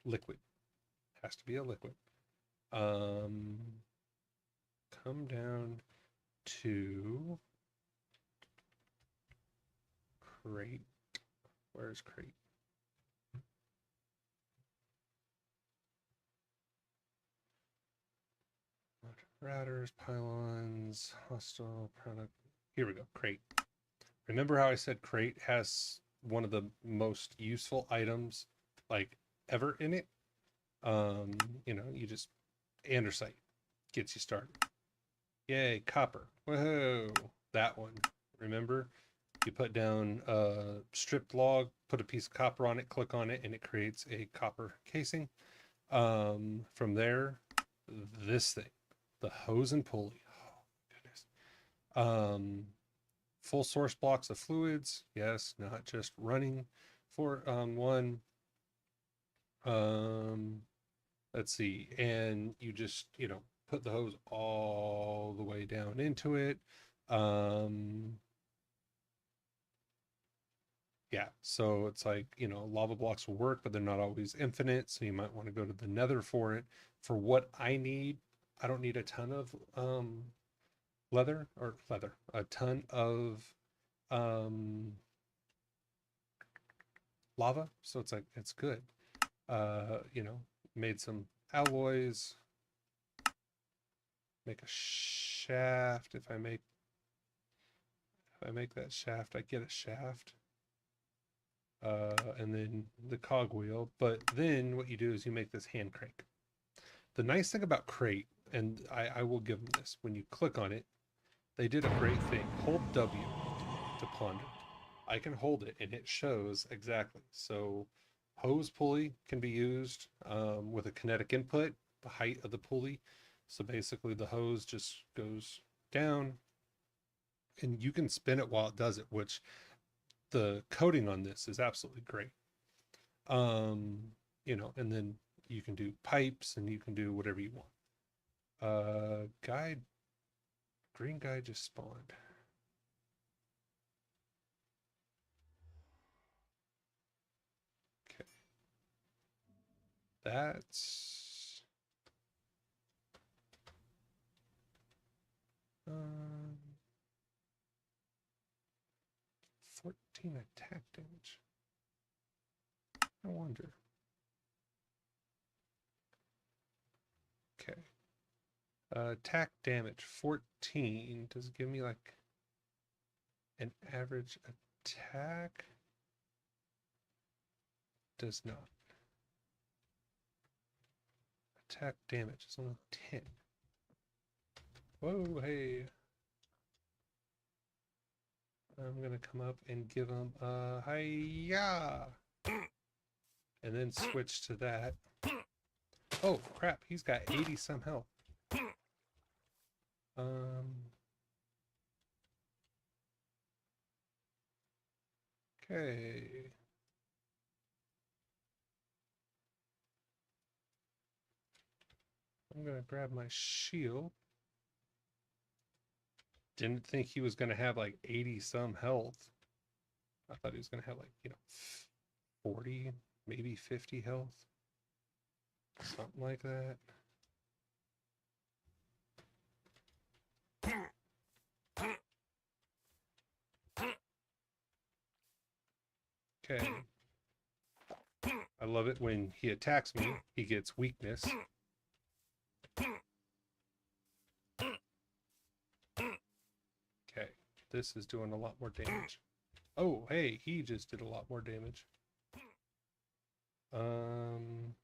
liquid, has to be a liquid, come down to crate. Where's crate? Routers, pylons, hostile product. Here we go, crate. Remember how I said crate has one of the most useful items like ever in it? You know, you just andesite gets you started. Yay, copper. Whoa, that one. Remember? You put down a stripped log, put a piece of copper on it, click on it, and it creates a copper casing. From there, this thing, the hose and pulley. Oh, goodness. Full source blocks of fluids. Yes, not just running for one. Um, let's see. And you just, you know, put the hose all the way down into it. Yeah, so it's like, you know, lava blocks will work, but they're not always infinite. So you might want to go to the nether for it. For what I need, I don't need a ton of a ton of um lava. So it's like it's good. You know, made some alloys, make a shaft. If I make that shaft, I get a shaft. And then the cogwheel. But then what you do is you make this hand crank. The nice thing about crate, and I will give them this, when you click on it, they did a great thing. Hold W to ponder. I can hold it and it shows exactly. So hose pulley can be used with a kinetic input, the height of the pulley. So basically the hose just goes down and you can spin it while it does it, which the coating on this is absolutely great. Um, you know, and then you can do pipes and you can do whatever you want. Guide, green guy just spawned. Okay. That's 14 attack damage. I wonder. Okay. Attack damage 14. Does it give me like an average attack? Does not. Attack damage is only 10. Whoa, hey. I'm gonna come up and give him a hi-ya! And then switch to that. Oh, crap, he's got 80 some health. Okay. I'm gonna grab my shield. Didn't think he was gonna have like 80 some health. I thought he was gonna have like, you know, 40, maybe 50 health. Something like that. Okay. I love it when he attacks me, he gets weakness. Okay, this is doing a lot more damage. Oh, hey, he just did a lot more damage. Um,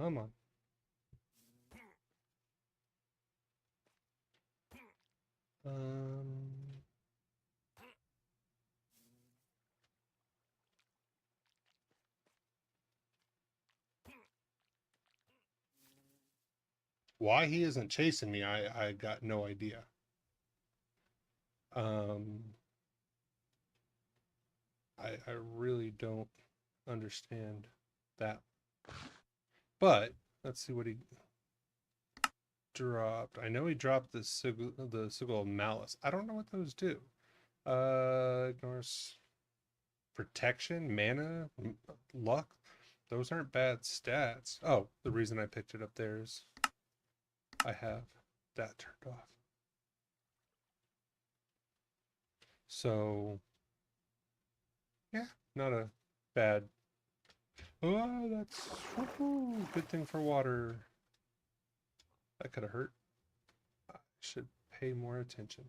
come on. Um, why he isn't chasing me, I got no idea. I really don't understand that. But let's see what he. dropped? I know he dropped the sigil of malice. I don't know what those do. Ignores protection, mana, luck. Those aren't bad stats. Oh, the reason I picked it up there is I have that turned off. So, yeah, not a bad. Oh, that's good thing for water. That could have hurt. I should pay more attention.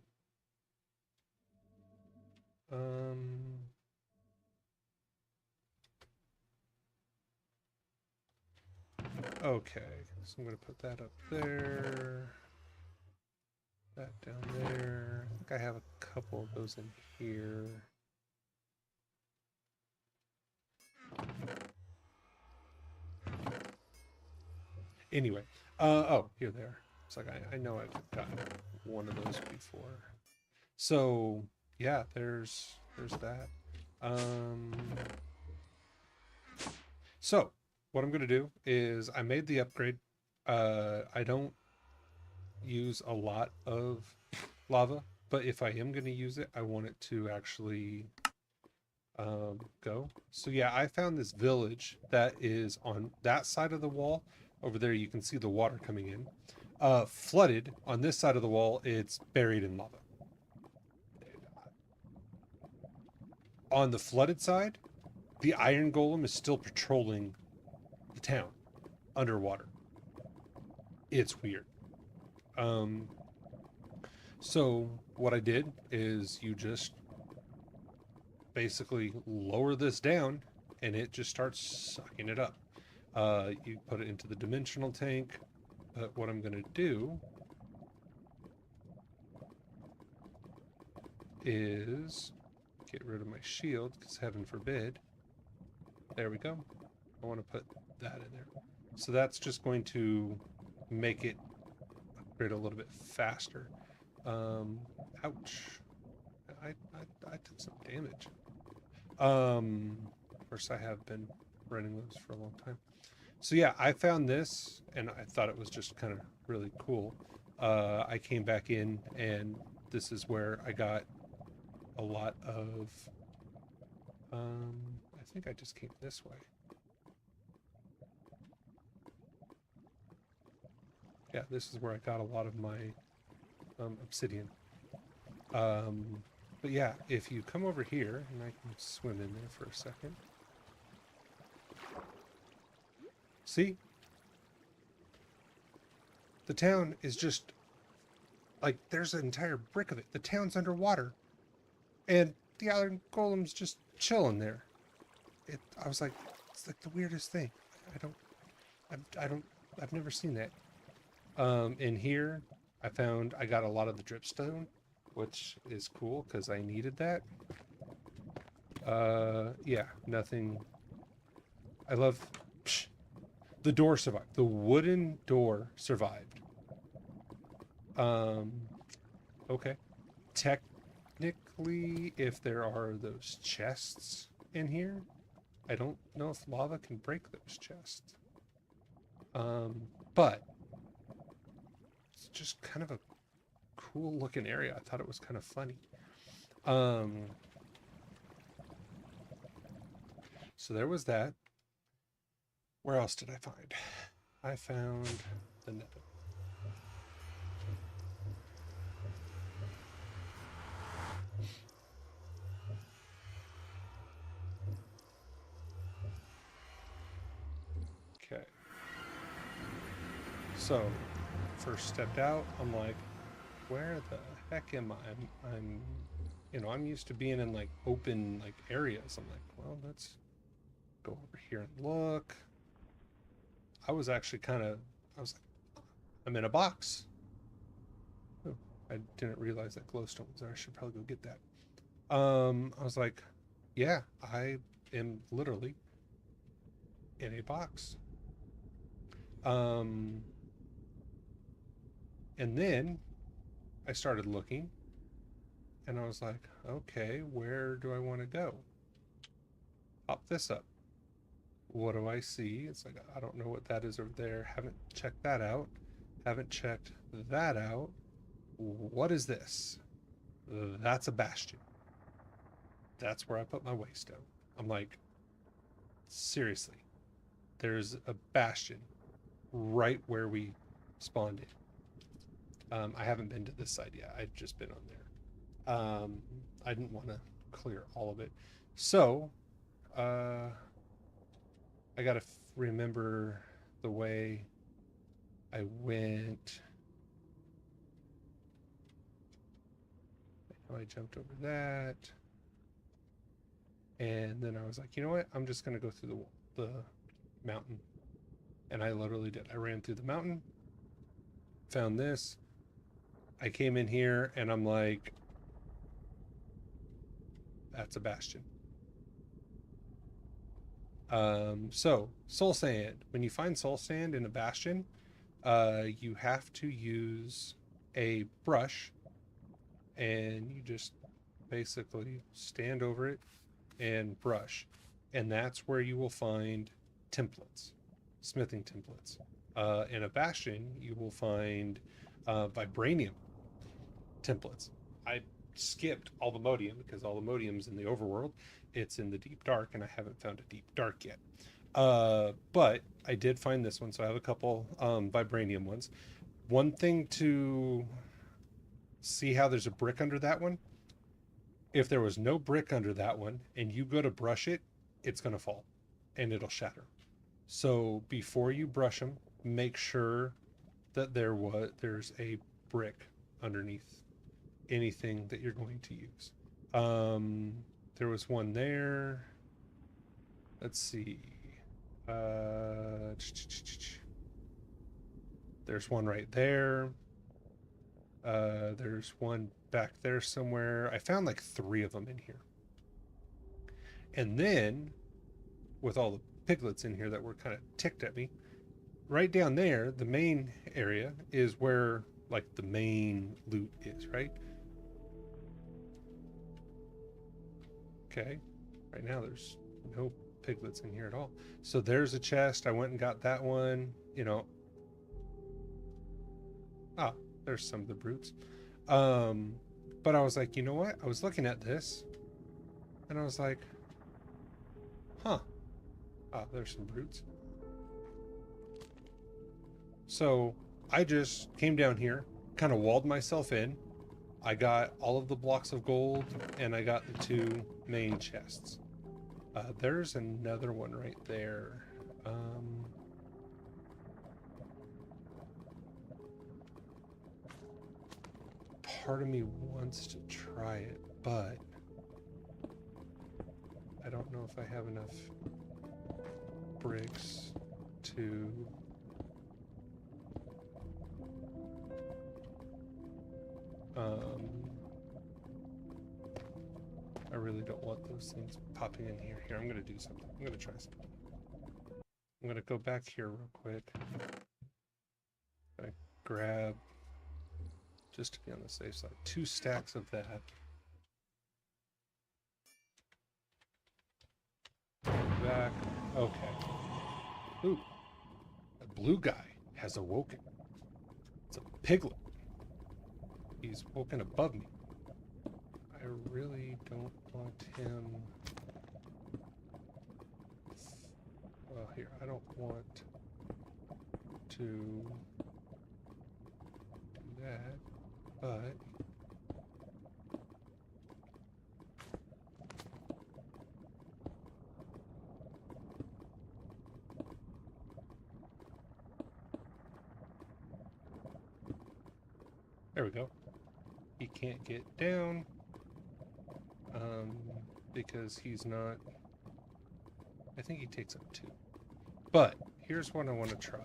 Okay, so I'm gonna put that up there. That down there. I think I have a couple of those in here. Anyway, oh, here they are. It's like I know I've gotten one of those before. So yeah, there's that. So what I'm gonna do is I made the upgrade. I don't use a lot of lava, but if I am gonna use it, I want it to actually go. So yeah, I found this village that is on that side of the wall. Over there, you can see the water coming in. Flooded on this side of the wall, it's buried in lava. On the flooded side, the iron golem is still patrolling the town underwater. It's weird. So what I did is you just basically lower this down and it just starts sucking it up. You put it into the dimensional tank, but what I'm going to do is get rid of my shield, because heaven forbid. There we go. I want to put that in there. So that's just going to make it upgrade a little bit faster. Ouch. I took some damage. Of course, I have been running those for a long time. So yeah, I found this, and I thought it was just kind of really cool. I came back in, and this is where I got a lot of... I think I just came this way. Yeah, this is where I got a lot of my obsidian. But yeah, if you come over here, and I can swim in there for a second. See? The town is just, like, there's an entire brick of it. The town's underwater. And the iron golem's just chilling there. I was like, it's like the weirdest thing. I've never seen that. In here, I got a lot of the dripstone, which is cool because I needed that. Yeah, nothing. I love... The door survived. The wooden door survived. Okay. Technically, if there are those chests in here, I don't know if lava can break those chests. But it's just kind of a cool looking area. I thought it was kind of funny. So there was that. Where else did I find? I found the nether. Okay. So, first stepped out, I'm like, where the heck am I? I'm used to being in like open like areas. I'm like, well, let's go over here and look. I was actually I was like, I'm in a box. Oh, I didn't realize that glowstone was there. I should probably go get that. I was like, yeah, I am literally in a box. And then I started looking and I was like, okay, where do I want to go? Pop this up. What do I see? It's like, I don't know what that is over there. Haven't checked that out. Haven't checked that out. What is this? That's a bastion. That's where I put my waystone. I'm like, seriously, there's a bastion right where we spawned in. I haven't been to this side yet. I've just been on there. I didn't want to clear all of it. So, I got to remember the way I went. I jumped over that. And then I was like, you know what? I'm just going to go through the mountain. And I literally did. I ran through the mountain, found this. I came in here and I'm like, that's a bastion. So soul sand. When you find soul sand in a bastion, you have to use a brush and you just basically stand over it and brush. And that's where you will find templates, smithing templates. In a bastion, you will find vibranium templates. I skipped all the modium because all the modium's in the overworld. It's in the deep dark, and I haven't found a deep dark yet. But I did find this one, so I have a couple vibranium ones. One thing to see how there's a brick under that one. If there was no brick under that one and you go to brush it, it's going to fall and it'll shatter. So before you brush them, make sure that there's a brick underneath anything that you're going to use. There was one there. Let's see. There's one right there. There's one back there somewhere. I found like 3 of them in here. And then, with all the piglets in here that were kind of ticked at me, right down there, the main area is where like the main loot is, right? Okay. Right now there's no piglets in here at all. So there's a chest. I went and got that one, you know. Ah, there's some of the brutes. But I was like, you know what? I was looking at this and I was like, huh. Ah, there's some brutes. So I just came down here, kind of walled myself in. I got all of the blocks of gold and I got the 2 main chests. There's another one right there. Part of me wants to try it, but I don't know if I have enough bricks to I really don't want those things popping in here. Here, I'm gonna do something. I'm gonna try something. I'm gonna go back here real quick. I grab, just to be on the safe side, 2 stacks of that. Back. Okay. Ooh. A blue guy has awoken. It's a piglet. He's woken above me. I really don't want him. Well, here, I don't want to do that, but there we go. He can't get down because he's not. I think he takes up 2. But here's what I want to try.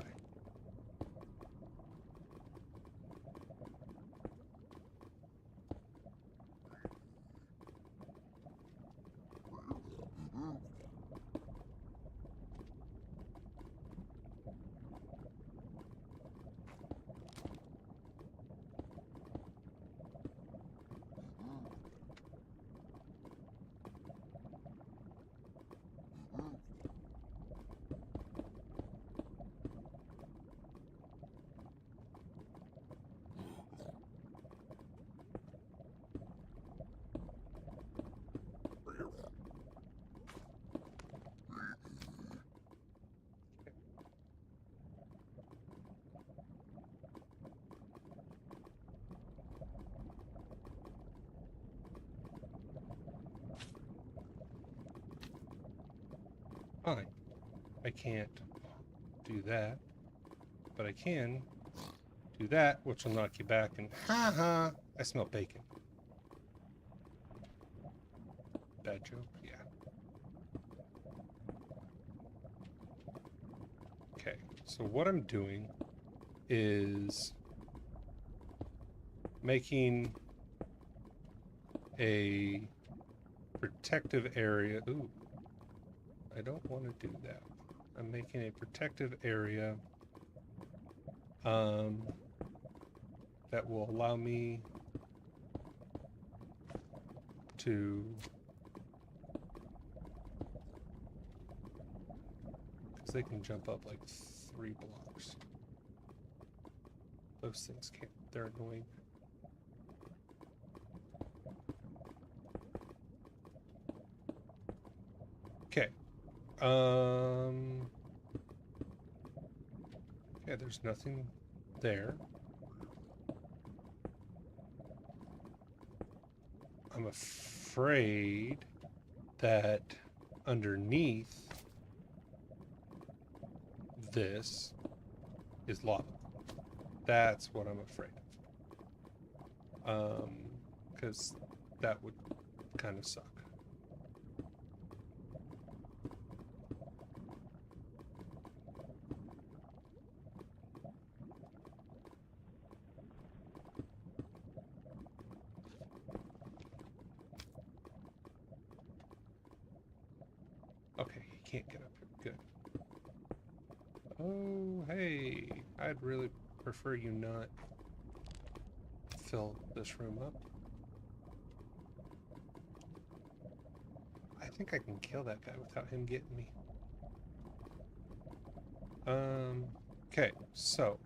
Fine. I can't do that, but I can do that, which will knock you back, and ha, I smell bacon. Bad joke? Yeah. Okay, so what I'm doing is making a protective area. Ooh, I don't want to do that. I'm making a protective area that will allow me to, because they can jump up like 3 blocks. Those things can't. They're annoying. Okay. Okay, there's nothing there. I'm afraid that underneath this is lava. That's what I'm afraid of. Because that would kind of suck. Okay, he can't get up here. Good. Oh, hey. I'd really prefer you not fill this room up. I think I can kill that guy without him getting me. Okay, so.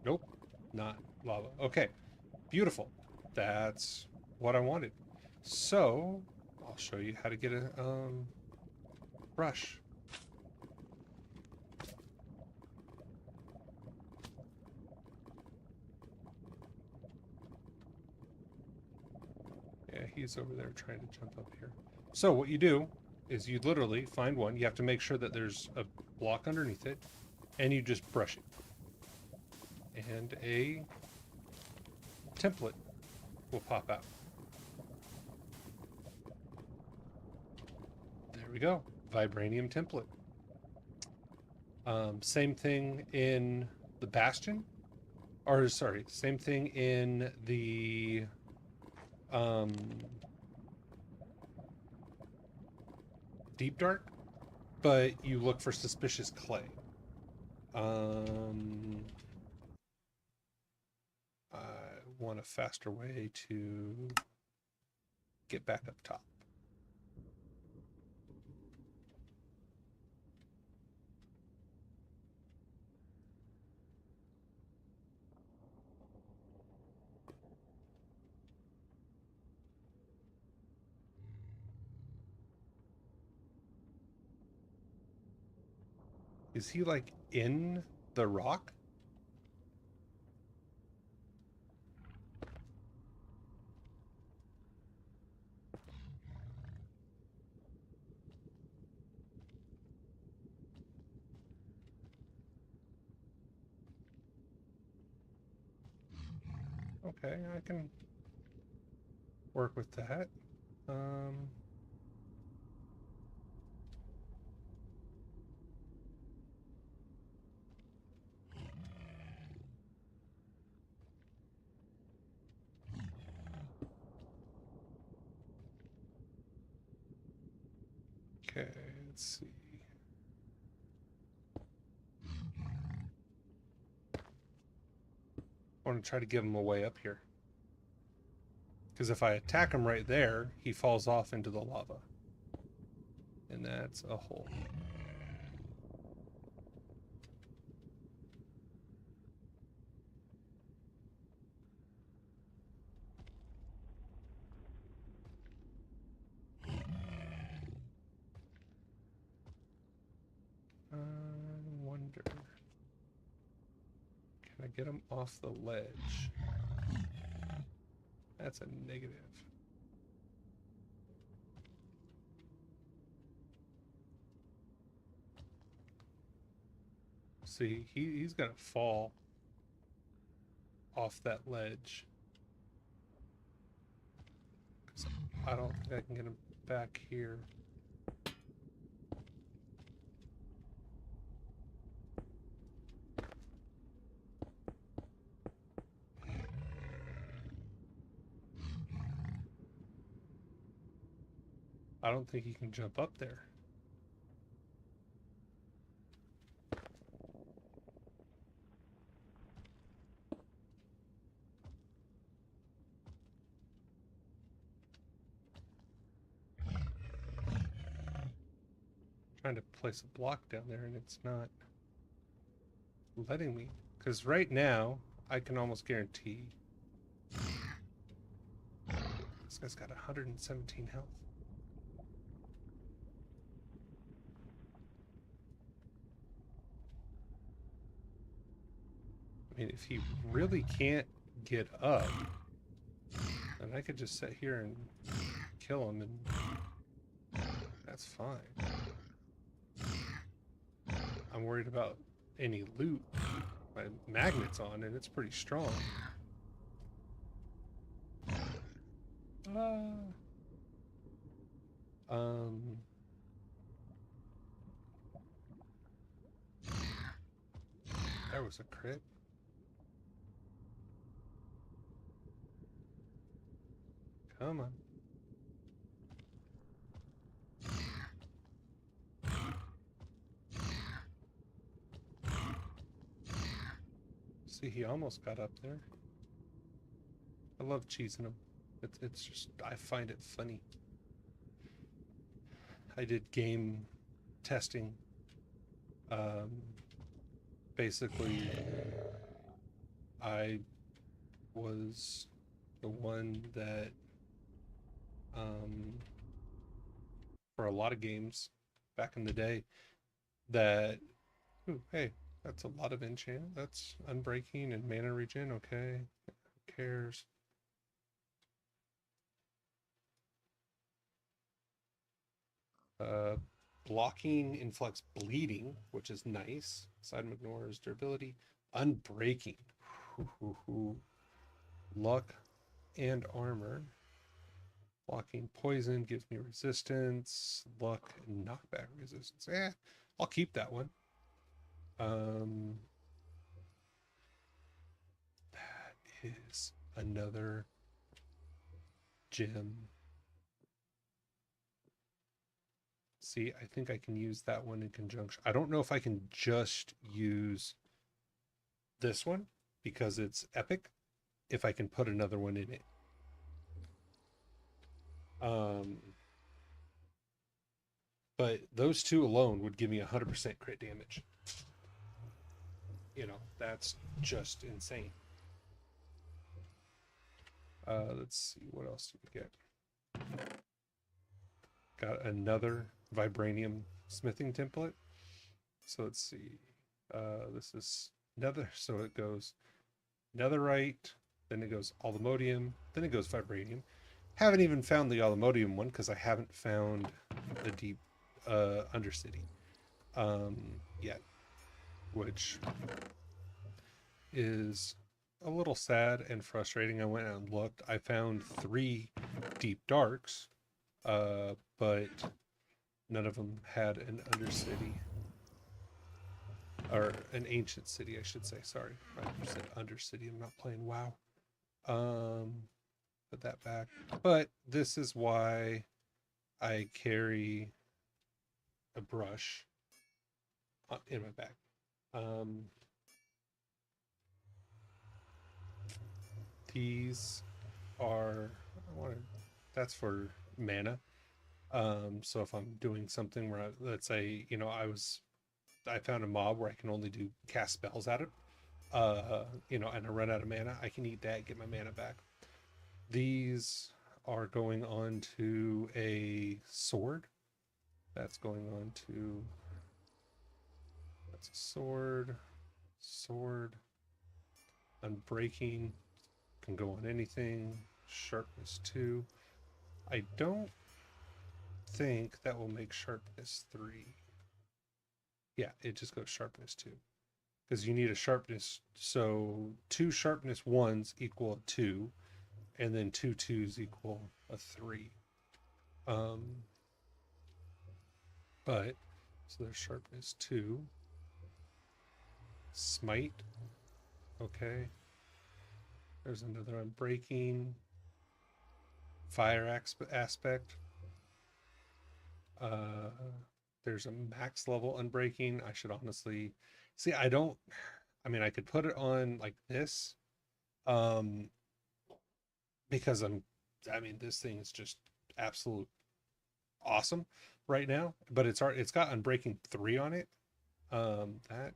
Nope, not lava. Okay, beautiful. That's what I wanted. So, I'll show you how to get a brush. Yeah, he's over there trying to jump up here. So what you do is you literally find one. You have to make sure that there's a block underneath it, and you just brush it. And a template will pop out. There we go. Vibranium template. Same thing in the Bastion. Or, sorry, same thing in the Deep Dark, but you look for suspicious clay. I want a faster way to get back up top. Is he like in the rock? Okay, I can work with that. Okay, let's see. I want to try to give him a way up here. Because if I attack him right there, he falls off into the lava. And that's a hole. I wonder. Can I get him off the ledge? That's a negative. See, he's gonna fall off that ledge. 'Cause I don't think I can get him back here. I don't think he can jump up there. Trying to place a block down there and it's not letting me. Because right now, I can almost guarantee this guy's got 117 health. I mean, if he really can't get up, then I could just sit here and kill him and that's fine. I'm worried about any loot. My magnet's on and it's pretty strong. There was a crit. Come on. See, he almost got up there. I love cheesing him. It's just, I find it funny. I did game testing. Basically, I was the one that, for a lot of games back in the day, that, ooh, hey, that's a lot of enchant. That's unbreaking and mana regen. Okay, who cares? Blocking inflicts bleeding, which is nice. Side ignores durability. Unbreaking. Luck and armor. Blocking poison gives me resistance. Luck and knockback resistance. I'll keep that one. That is another gem. See, I think I can use that one in conjunction. I don't know if I can just use this one because it's epic, if I can put another one in it. But those two alone would give me 100% crit damage. You know, that's just insane. Let's see, what else do we get? Got another vibranium smithing template. So let's see. This is nether, so it goes netherite, then it goes alumodium, then it goes vibranium. Haven't even found the alumodium one because I haven't found the deep undercity yet, which is a little sad and frustrating. I went out and looked. I found 3 deep darks, but none of them had an undercity, or an ancient city, I should say. Sorry, I said undercity. I'm not playing WoW. Put that back. But this is why I carry a brush in my bag. These are, that's for mana. So if I'm doing something where, let's say, you know, I found a mob where I can only cast spells at it, you know, and I run out of mana, I can eat that, get my mana back. These are going on to a sword. That's going on to, that's a sword. Unbreaking can go on anything. Sharpness 2. I don't think that will make sharpness 3. Yeah, it just goes sharpness 2. because you need a sharpness. So 2 sharpness 1s equal 2, and then 2 2s equal a 3. Um, but so there's sharpness 2, smite. Okay, there's another unbreaking, fire aspect. Uh, there's a max level unbreaking. I should honestly see. I don't. I mean, I could put it on like this, um, because I mean, this thing is just absolute awesome right now. But it's got unbreaking 3 on it. That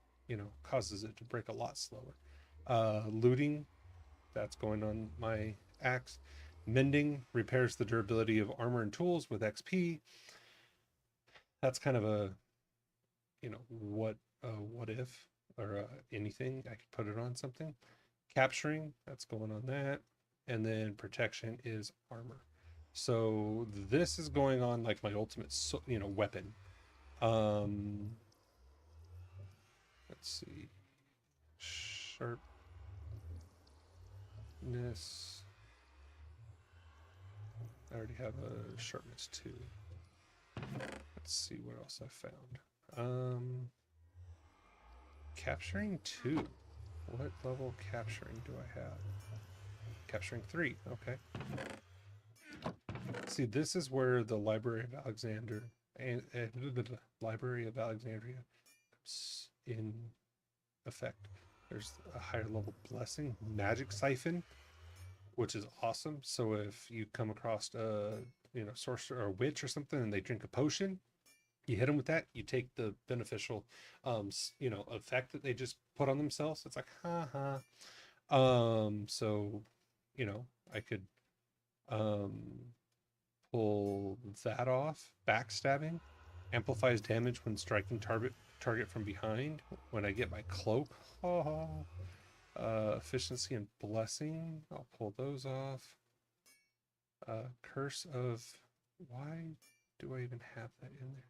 causes it to break a lot slower. Looting, that's going on my axe. Mending repairs the durability of armor and tools with XP. That's kind of a what if, or anything I could put it on something. Capturing, that's going on that. And then protection is armor. So this is going on like my ultimate weapon. Let's see, sharpness. I already have a sharpness 2. Let's see what else I found. Capturing 2. What level capturing do I have? Capturing 3. Okay. See, this is where the Library of Alexander and the Library of Alexandria comes in effect. There's a higher level blessing, magic siphon, which is awesome. So if you come across a sorcerer or a witch or something and they drink a potion, you hit them with that, you take the beneficial effect that they just put on themselves. It's like so I could pull that off. Backstabbing amplifies damage when striking target from behind. When I get my cloak, efficiency and blessing, I'll pull those off. Curse of, why do I even have that in there?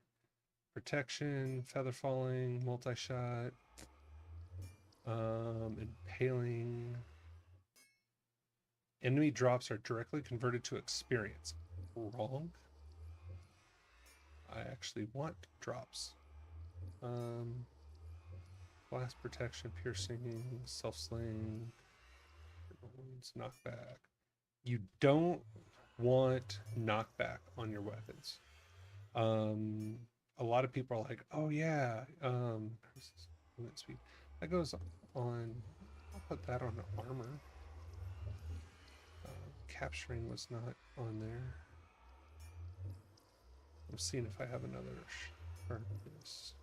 Protection, feather falling, multi-shot, impaling. Enemy drops are directly converted to experience. Wrong. I actually want drops. Blast protection, piercing, self-sling, wounds, knockback. You don't want knockback on your weapons. A lot of people are like, oh yeah, speed. That goes on, I'll put that on the armor. Capturing was not on there. I'm seeing if I have another sharpness.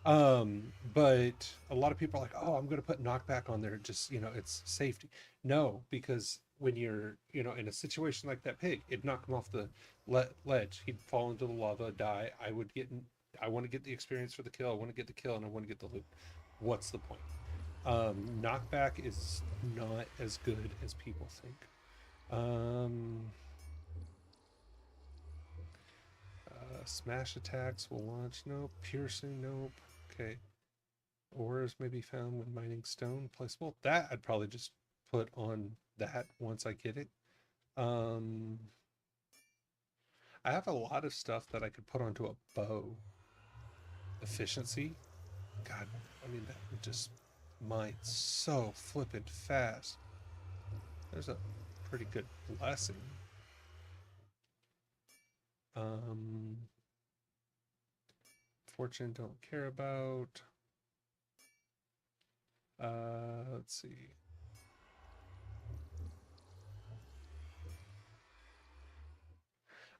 But a lot of people are like, oh, I'm going to put knockback on there. Just, it's safety. No, because when you're, in a situation like that pig, it'd knock him off the ledge. He'd fall into the lava, die. I want to get the experience for the kill. I want to get the kill and I want to get the loot. What's the point? Knockback is not as good as people think. Smash attacks will launch. Nope. Piercing. Nope. Okay. Ores may be found when mining stone. Placeable. That I'd probably just put on that once I get it. I have a lot of stuff that I could put onto a bow. Efficiency. God, I mean, that would just mine so flippin' fast. There's a pretty good blessing. Fortune don't care about. Let's see.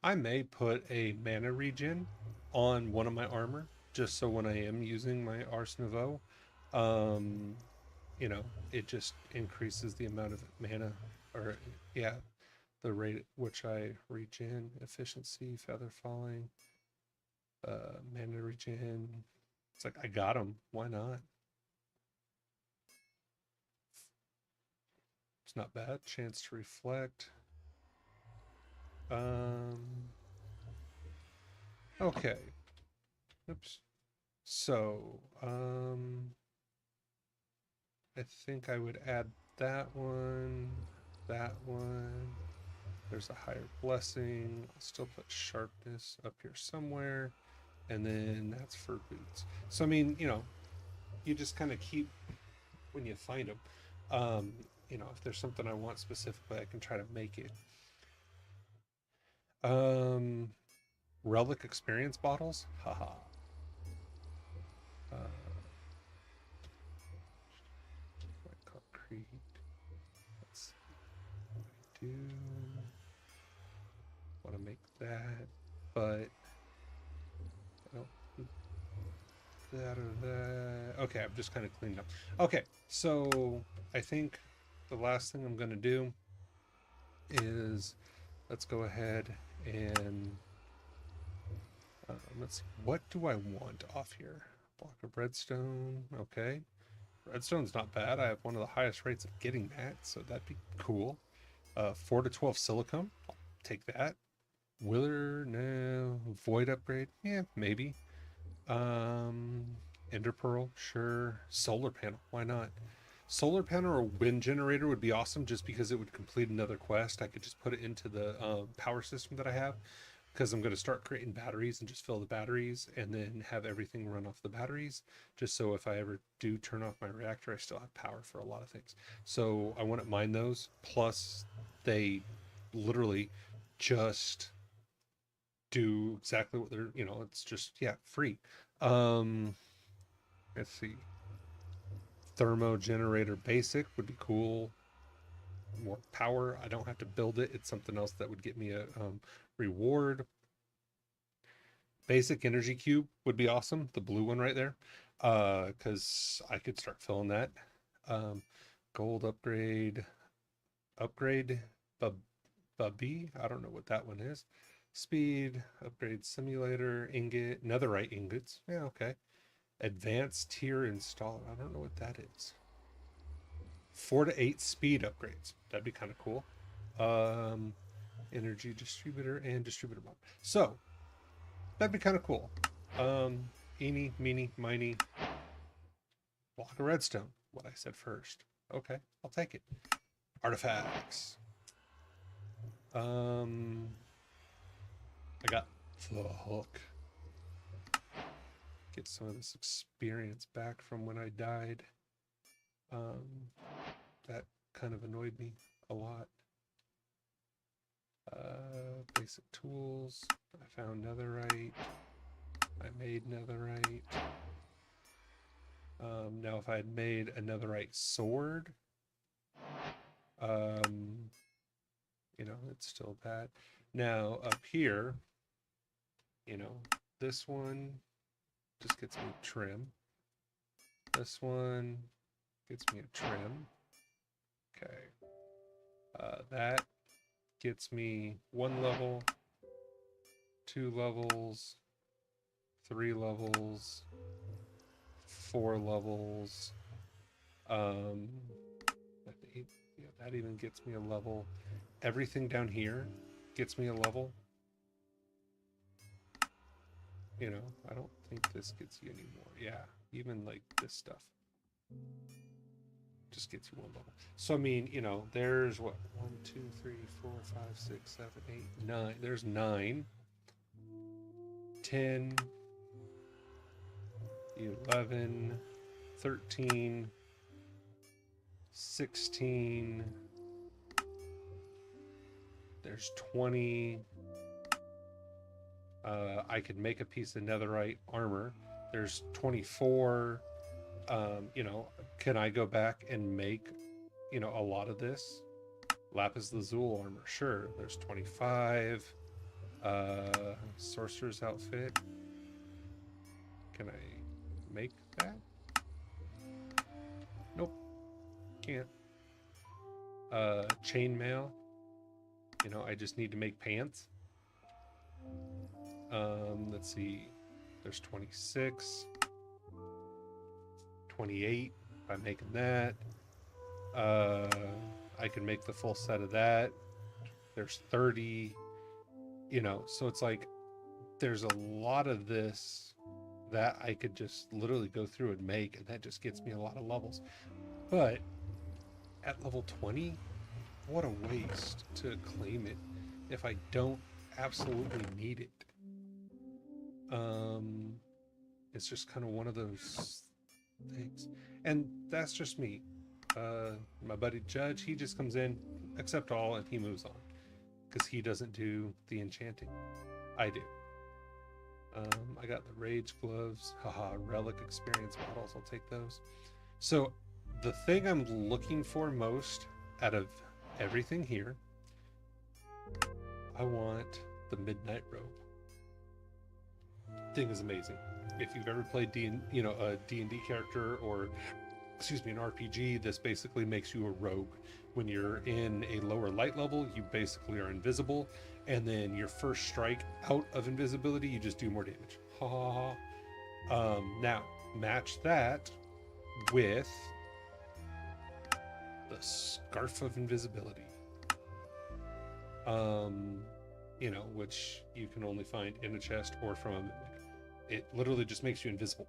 I may put a mana regen on one of my armor, just so when I am using my Ars Nouveau, it just increases the amount of mana, or yeah, the rate at which I regen. Efficiency, feather falling, mana regen. It's like, I got them. Why not? It's not bad. Chance to reflect. Okay. Oops. So, I think I would add that one, that one. There's a higher blessing. I'll still put sharpness up here somewhere. And then that's for boots. So, I mean, you know, you just kind of keep when you find them. You know, if there's something I want specifically, I can try to make it. Relic experience bottles. Haha. Uh, concrete. Let's see what I do. Want to make that, but I don't need that or that. Okay, I've just kind of cleaned up. Okay, so I think the last thing I'm going to do is let's go ahead and let's see, what do I want off here? Block of redstone. Okay, redstone's not bad. I have one of the highest rates of getting that, so that'd be cool. 4 to 12 silicone. I'll take that. Wither, no. Void upgrade, yeah, maybe. Ender pearl, sure. Solar panel, why not? Solar panel or wind generator would be awesome, just because it would complete another quest. I could just put it into the power system that I have, because I'm going to start creating batteries and just fill the batteries and then have everything run off the batteries, just so if I ever do turn off my reactor, I still have power for a lot of things. So I want to mine those, plus they literally just do exactly what they're, you know, it's just, yeah, free. Let's see. Thermo generator basic would be cool. More power. I don't have to build it. It's something else that would get me a reward. Basic energy cube would be awesome. The blue one right there. Because I could start filling that. Gold upgrade. Upgrade. Bubby. I don't know what that one is. Speed. Upgrade simulator. Ingot. Netherite ingots. Yeah, okay. Advanced tier installer. I don't know what that is. 4 to 8 speed upgrades. That'd be kind of cool. Energy distributor and distributor mod. So that'd be kind of cool. Eeny, meeny, miny. Block of redstone. What I said first. Okay, I'll take it. Artifacts. I got the hook. Get some of this experience back from when I died. That kind of annoyed me a lot. Basic tools. I found netherite. I made netherite. Now if I had made a netherite sword, you know, it's still bad. Now up here, you know, this one just gets me trim. This one gets me a trim. Okay. That gets me 1 level, 2 levels, 3 levels, 4 levels. That even gets me a level. Everything down here gets me a level. You know, I don't think this gets you anymore. Yeah, even like this stuff just gets you 1 level. So I mean, you know, there's what, 1, 2, 3, 4, 5, 6, 7, 8, 9. There's 9, 10, 11, 13, 16. There's 20. I could make a piece of netherite armor. There's 24. You know, can I go back and make, you know, a lot of this? Lapis Lazuli armor, sure. There's 25. Sorcerer's outfit. Can I make that? Nope. Can't. Chainmail. You know, I just need to make pants. Let's see. There's 26. 28 by making that. I can make the full set of that. There's 30. You know, so it's like there's a lot of this that I could just literally go through and make, and that just gets me a lot of levels. But at level 20, what a waste to claim it if I don't absolutely need it. It's just kind of one of those things. And that's just me. My buddy Judge, he just comes in, accept all, and he moves on. Because he doesn't do the enchanting. I do. I got the Rage Gloves. Haha, Relic Experience Bottles. I'll take those. So, the thing I'm looking for most out of everything here, I want the Midnight Robe. Thing is amazing. If you've ever played a D&D character, or excuse me, an RPG, this basically makes you a rogue. When you're in a lower light level, you basically are invisible, and then your first strike out of invisibility, you just do more damage. Ha ha ha. Now match that with the Scarf of Invisibility. Which you can only find in a chest or from a mimic. It literally just makes you invisible.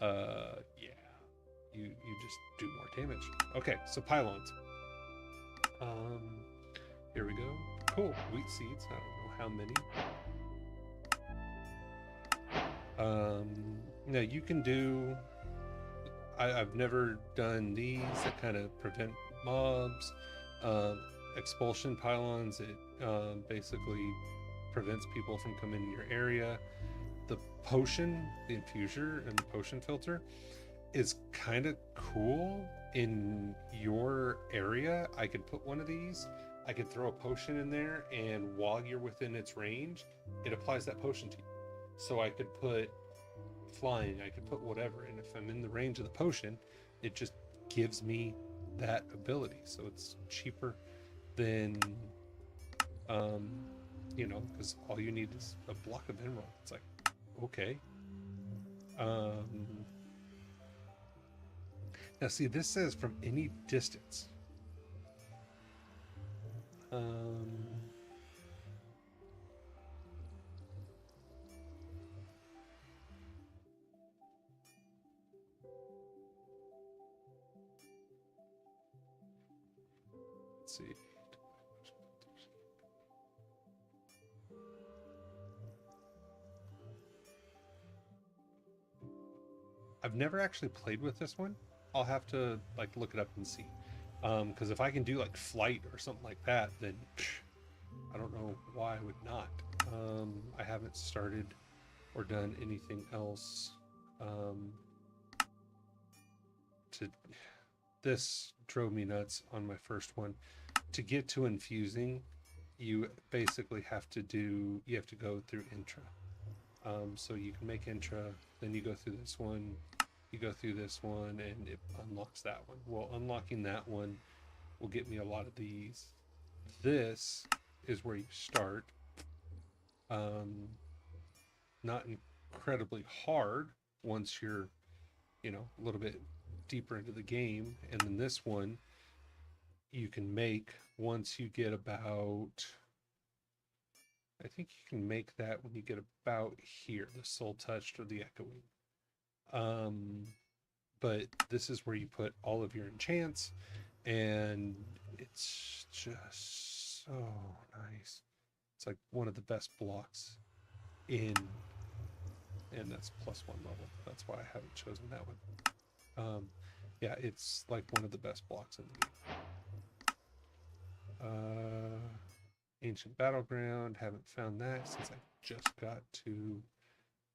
Yeah. You just do more damage. Okay, so pylons. Here we go. Cool. Wheat seeds. I don't know how many. Now you can do. I've never done these that kind of prevent mobs. Expulsion pylons. It basically prevents people from coming in your area. The potion, the infuser, and the potion filter is kind of cool in your area. I could put one of these, I could throw a potion in there, and while you're within its range, it applies that potion to you. So I could put flying, I could put whatever, and if I'm in the range of the potion, it just gives me that ability. So it's cheaper than because all you need is a block of emerald. It's like, okay. Now see, this says from any distance. Let's see. I've never actually played with this one. I'll have to look it up and see. Because if I can do like flight or something like that, then I don't know why I would not. I haven't started or done anything else. This drove me nuts on my first one. To get to infusing, you basically have to go through intra. So you can make intra, then you go through this one, you go through this one, and it unlocks that one. Well, unlocking that one will get me a lot of these. This is where you start. Not incredibly hard once you're, a little bit deeper into the game. And then this one you can make once you get about, I think you can make that when you get about here, the soul touched or the echoing. But this is where you put all of your enchants, and it's just so nice. It's like one of the best blocks in, and that's +1 level. That's why I haven't chosen that one. Yeah, it's like one of the best blocks in the game. Ancient Battleground, haven't found that since I just got to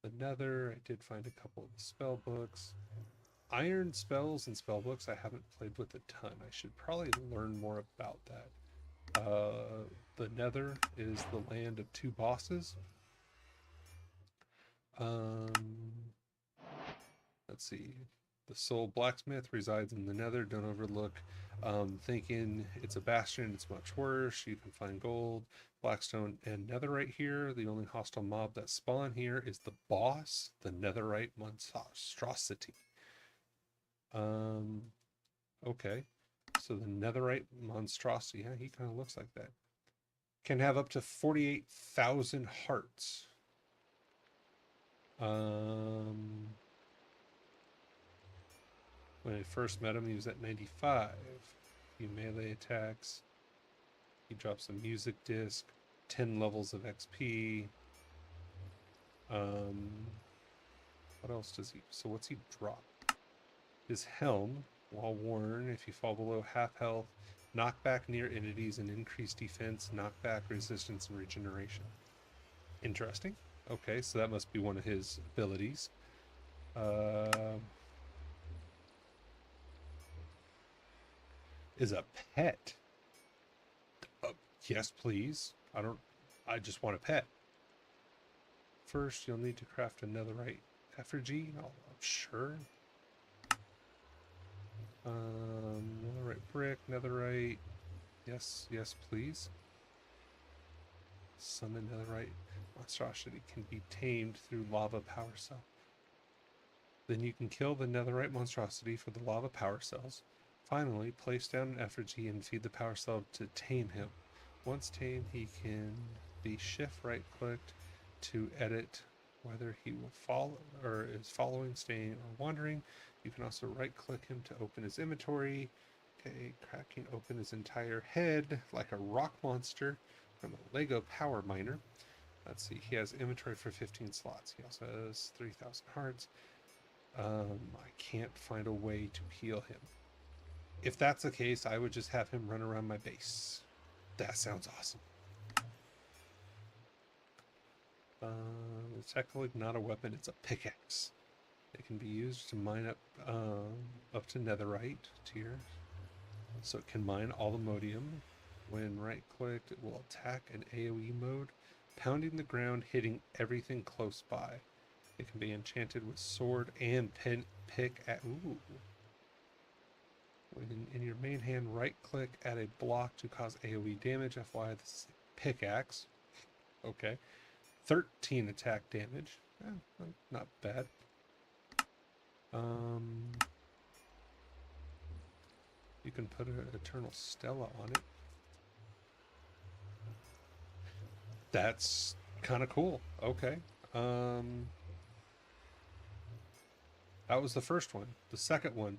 the Nether. I did find a couple of the spell books. Iron spells and spell books I haven't played with a ton. I should probably learn more about that. The Nether is the land of 2 bosses. Let's see. The Soul Blacksmith resides in the Nether. Don't overlook thinking it's a bastion. It's much worse. You can find gold, blackstone, and netherite here. The only hostile mob that spawn here is the boss, the netherite monstrosity. Okay. So the netherite monstrosity, yeah, he kind of looks like that. Can have up to 48,000 hearts. When I first met him, he was at 95. Few melee attacks. He drops a music disc, 10 levels of XP. What else does he? So what's he drop? His helm, while worn, if you fall below half health, knockback near entities and increased defense, knockback, resistance, and regeneration. Interesting. Okay, so that must be one of his abilities. Is a pet. Yes, please. I just want a pet. First, you'll need to craft a netherite effigy. Oh, sure. Netherite brick, netherite. Yes, yes, please. Summon netherite monstrosity can be tamed through lava power cell. Then you can kill the netherite monstrosity for the lava power cells. Finally, place down an effigy and feed the power cell to tame him. Once tamed, he can be shift right clicked to edit whether he will follow or is following, staying, or wandering. You can also right click him to open his inventory. Okay, cracking open his entire head like a rock monster from a Lego power miner. Let's see, he has inventory for 15 slots. He also has 3,000 hearts. I can't find a way to heal him. If that's the case, I would just have him run around my base. That sounds awesome. It's technically not a weapon, it's a pickaxe. It can be used to mine up to netherite tier. So it can mine all the modium. When right clicked, it will attack in AoE mode, pounding the ground, hitting everything close by. It can be enchanted with sword and pick at. Ooh. When in your main hand, right click, add a block to cause AoE damage. FYI, this is a pickaxe. Okay. 13 attack damage. Not bad. You can put an Eternal Stella on it. That's kind of cool. Okay. That was the first one. The second one.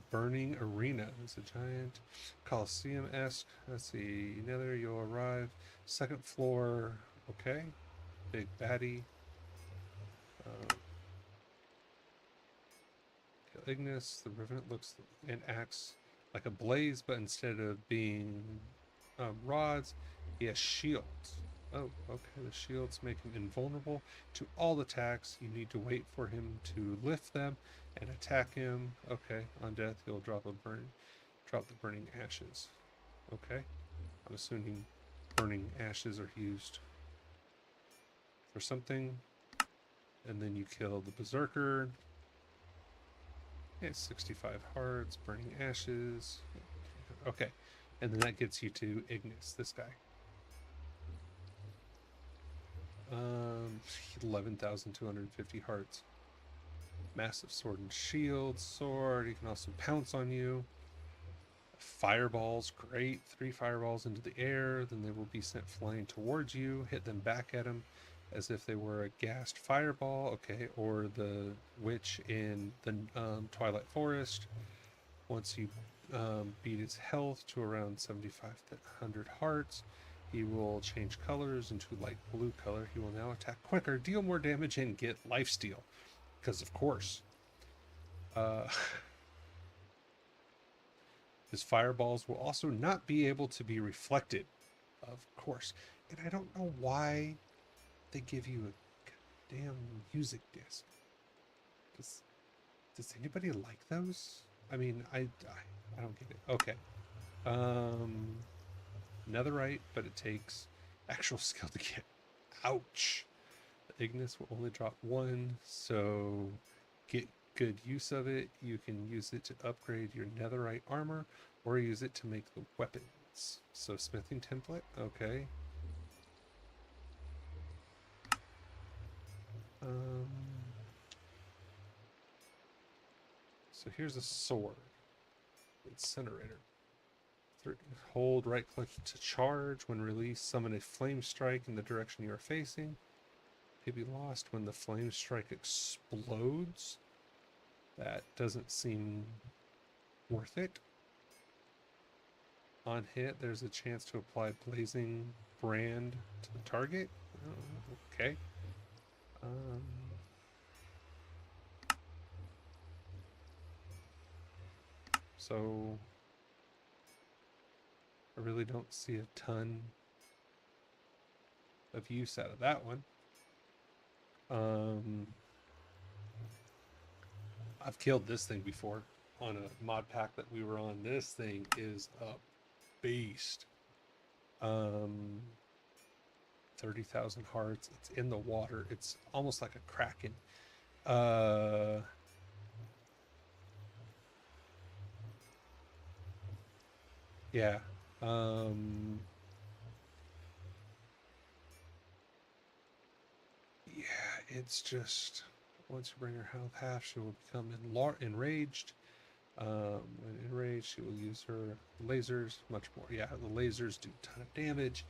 Burning Arena is a giant Coliseum-esque. Let's see. Nether, you'll arrive. Second floor. Okay. Big baddie. Ignis, the Revenant looks and acts like a blaze, but instead of being rods, he has shields. Oh, okay. The shields make him invulnerable to all attacks. You need to wait for him to lift them and attack him. Okay. On death, he'll drop the burning ashes. Okay. I'm assuming burning ashes are used for something. And then you kill the Berserker. Yeah, 65 hearts, burning ashes. Okay. And then that gets you to Ignis, this guy. 11,250 hearts. Massive sword and shield. Sword. He can also pounce on you. Fireballs. Great. 3 fireballs into the air. Then they will be sent flying towards you. Hit them back at him as if they were a gassed fireball. Okay. Or the witch in the Twilight Forest. Once you beat his health to around 7,500 hearts, he will change colors into light blue color. He will now attack quicker, deal more damage, and get lifesteal. Because, of course. His fireballs will also not be able to be reflected. Of course. And I don't know why they give you a damn music disc. Does anybody like those? I mean, I don't get it. Okay. Netherite, but it takes actual skill to get. Ouch. The Ignis will only drop 1, so get good use of it. You can use it to upgrade your netherite armor or use it to make the weapons. So smithing template, okay. So here's a sword. Incinerator. Hold right click to charge. When released, summon a flame strike in the direction you are facing. Maybe lost when the flame strike explodes. That doesn't seem worth it. On hit, there's a chance to apply blazing brand to the target. Oh, okay. So I really don't see a ton of use out of that one. I've killed this thing before on a mod pack that we were on. This thing is a beast. 30,000 hearts. It's in the water. It's almost like a kraken. Yeah. Yeah, it's just once you bring her health half, she will become enraged. When enraged, she will use her lasers much more. Yeah, the lasers do a ton of damage.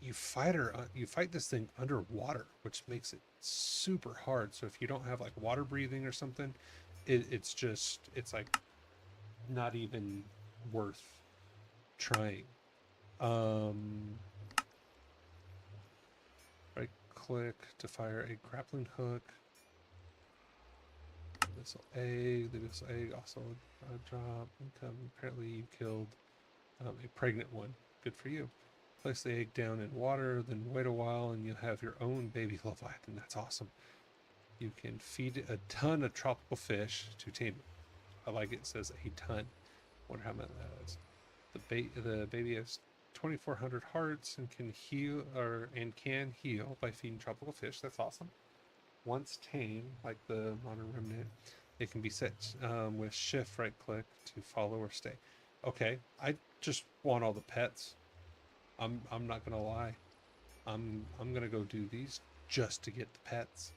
You fight this thing underwater, which makes it super hard. So if you don't have like water breathing or something, it's like not even worth trying. Right click to fire a grappling hook. This egg also drop income. Apparently you killed a pregnant one. Good for you. Place the egg down in water, then wait a while and you'll have your own baby Leviathan. That's awesome. You can feed a ton of tropical fish to tame it. I like it says a ton. Wonder how many that is. The baby has 2,400 hearts and can heal by feeding tropical fish. That's awesome. Once tamed, like the modern remnant, it can be set with shift right click to follow or stay. Okay, I just want all the pets. I'm not gonna lie. I'm gonna go do these just to get the pets.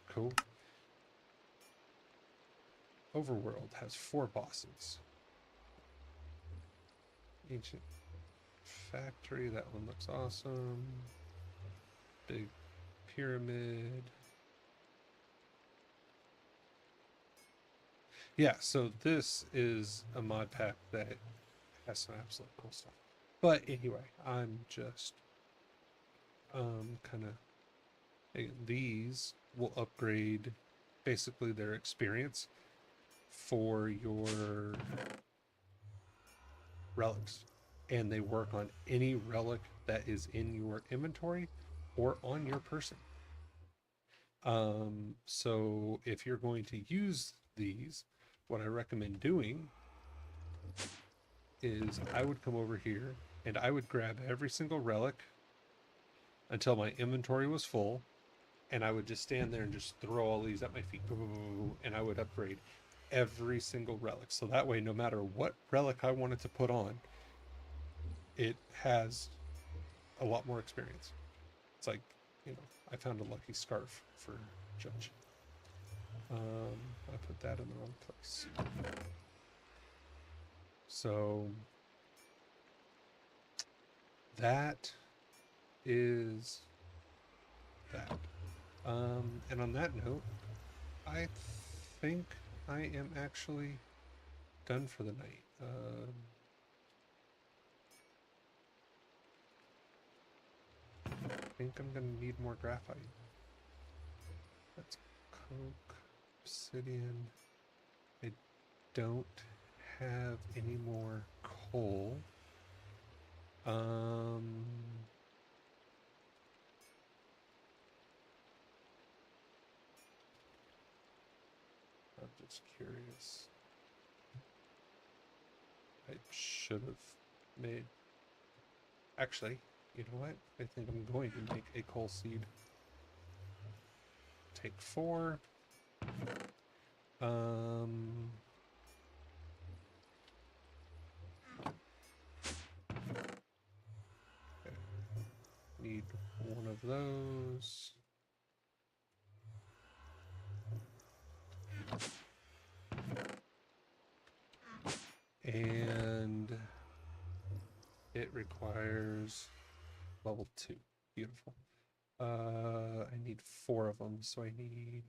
Cool. Overworld has 4 bosses. Ancient Factory, that one looks awesome. Big Pyramid. Yeah, so this is a mod pack that has some absolute cool stuff. But anyway, I'm just kind of, these will upgrade basically their experience for your relics, and they work on any relic that is in your inventory or on your person. So if you're going to use these, what I recommend doing is I would come over here and I would grab every single relic until my inventory was full, and I would just stand there and just throw all these at my feet, and I would upgrade every single relic. So that way, no matter what relic I wanted to put on, it has a lot more experience. It's like, I found a lucky scarf for Judge. I put that in the wrong place. So that is that. And on that note, I think I am actually done for the night. I think I'm gonna need more graphite. That's coke, obsidian. I don't have any more coal. I'm just curious. I should have made... Actually, you know what? I think I'm going to make a coal seed. Take 4. Need one of those. And it requires level 2. Beautiful. I need 4 of them, so I need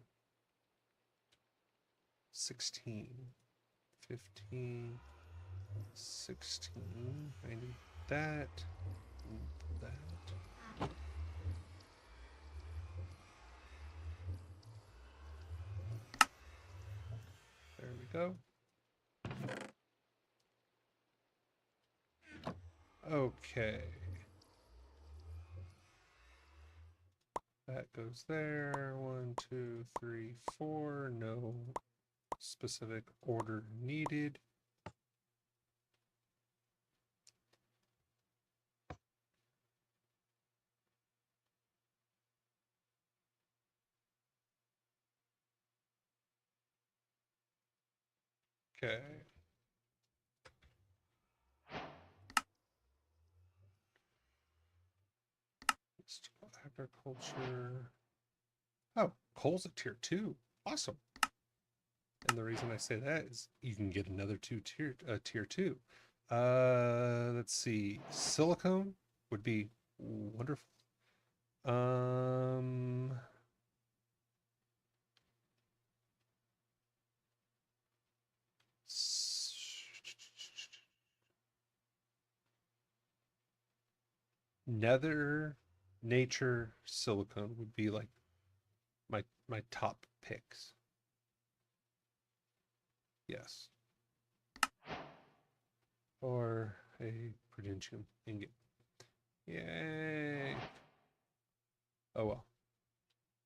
16, 15, 16. I need that, and that. There we go. Okay. That goes there. 1, 2, 3, 4. No specific order needed. Okay. Agriculture. Oh, coal's a tier 2. Awesome. And the reason I say that is you can get another tier 2. Let's see. Silicone would be wonderful. Nether nature silicone would be like my top picks. Yes. Or a prudentium ingot. Yay. Oh well.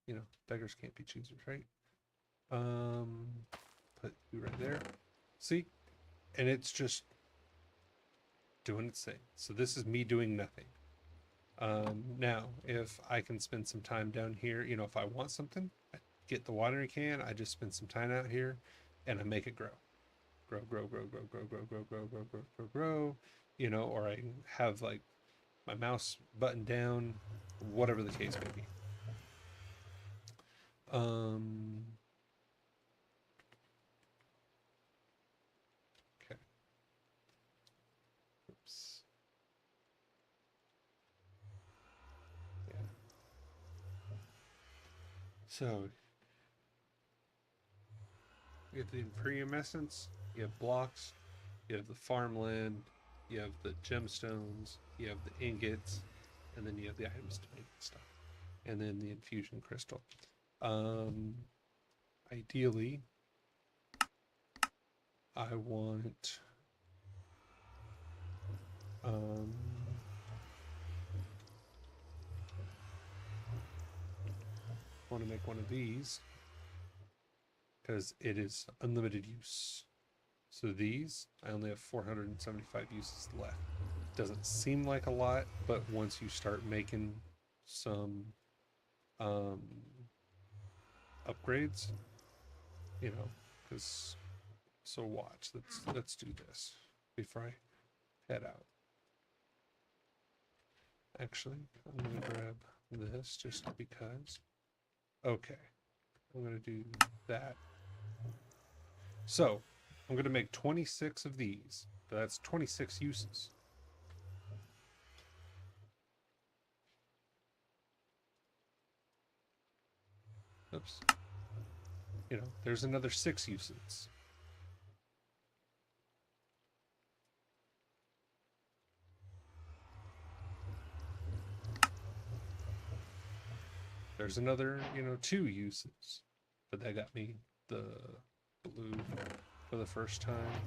You know, beggars can't be choosers, right? Put you right there. See? And it's just doing its thing. So this is me doing nothing. Now, if I can spend some time down here, you know, if I want something, I get the watering can, I just spend some time out here and I make it grow. Grow, grow, grow, grow, grow, grow, grow, grow, grow, grow, grow, grow, you know, or I have like my mouse button down, whatever the case may be. Okay. Oops. Yeah. So you have the Imperium Essence, you have blocks, you have the farmland, you have the gemstones, you have the ingots, and then you have the items to make stuff. And then the infusion crystal. Ideally, I want to make one of these because it is unlimited use. So these, I only have 475 uses left. Doesn't seem like a lot, but once you start making some upgrades, you know, because so watch. Let's do this before I head out. Actually, I'm gonna grab this just because. Okay, I'm gonna do that. So I'm gonna make 26 of these. That's 26 uses. Oops. You know, there's another 6 uses. There's another, you know, 2 uses. But that got me the blue for the first time.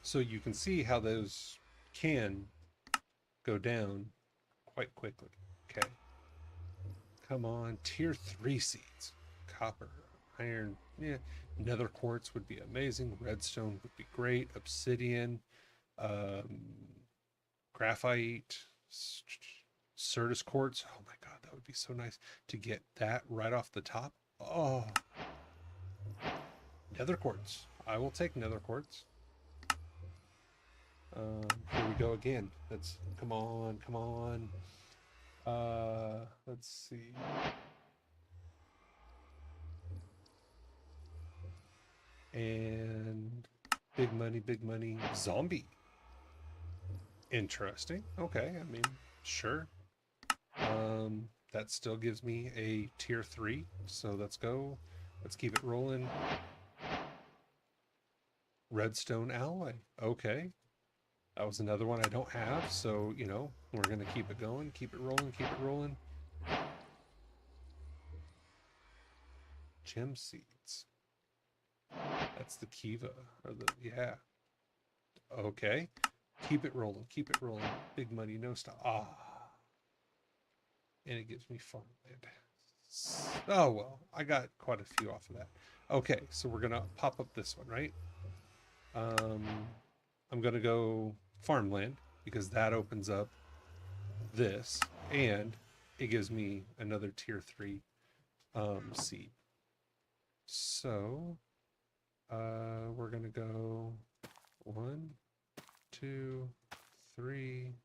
So you can see how those can go down quite quickly. Okay. Come on, tier 3 seeds. Copper, iron, yeah. Nether quartz would be amazing. Redstone would be great. Obsidian, graphite, Certus quartz. Oh my god, that would be so nice to get that right off the top. Oh, nether quartz. I will take nether quartz. Here we go again. Let's come on, come on. Let's see. And big money, zombie. Interesting. Okay, I mean, sure. That still gives me a tier 3. So let's go. Let's keep it rolling. Redstone alloy. Okay. That was another one I don't have. So, you know, we're going to keep it going. Keep it rolling. Keep it rolling. Gem seeds. That's the Kiva. Or the, yeah. Okay. Keep it rolling. Keep it rolling. Big money, no stop. Ah. And it gives me farmland. Oh, well, I got quite a few off of that. Okay, so we're going to pop up this one, right? I'm going to go farmland because that opens up this and it gives me another tier 3 seed. So we're going to go 1, 2, 3,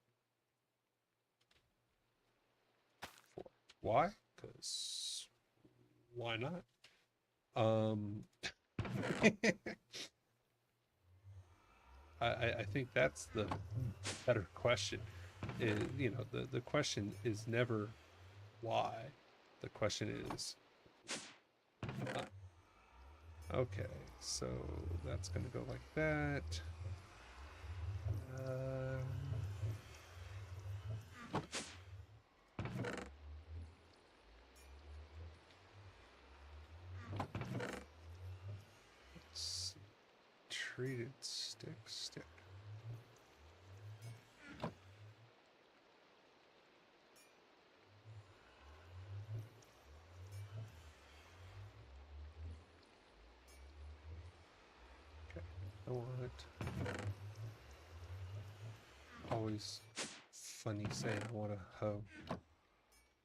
4. Why? Because why not? I think that's the better question. You know, the question is never why. The question is, okay, so that's going to go like that. Let's see. Treated stick. Okay, I want always funny saying I want a hoe.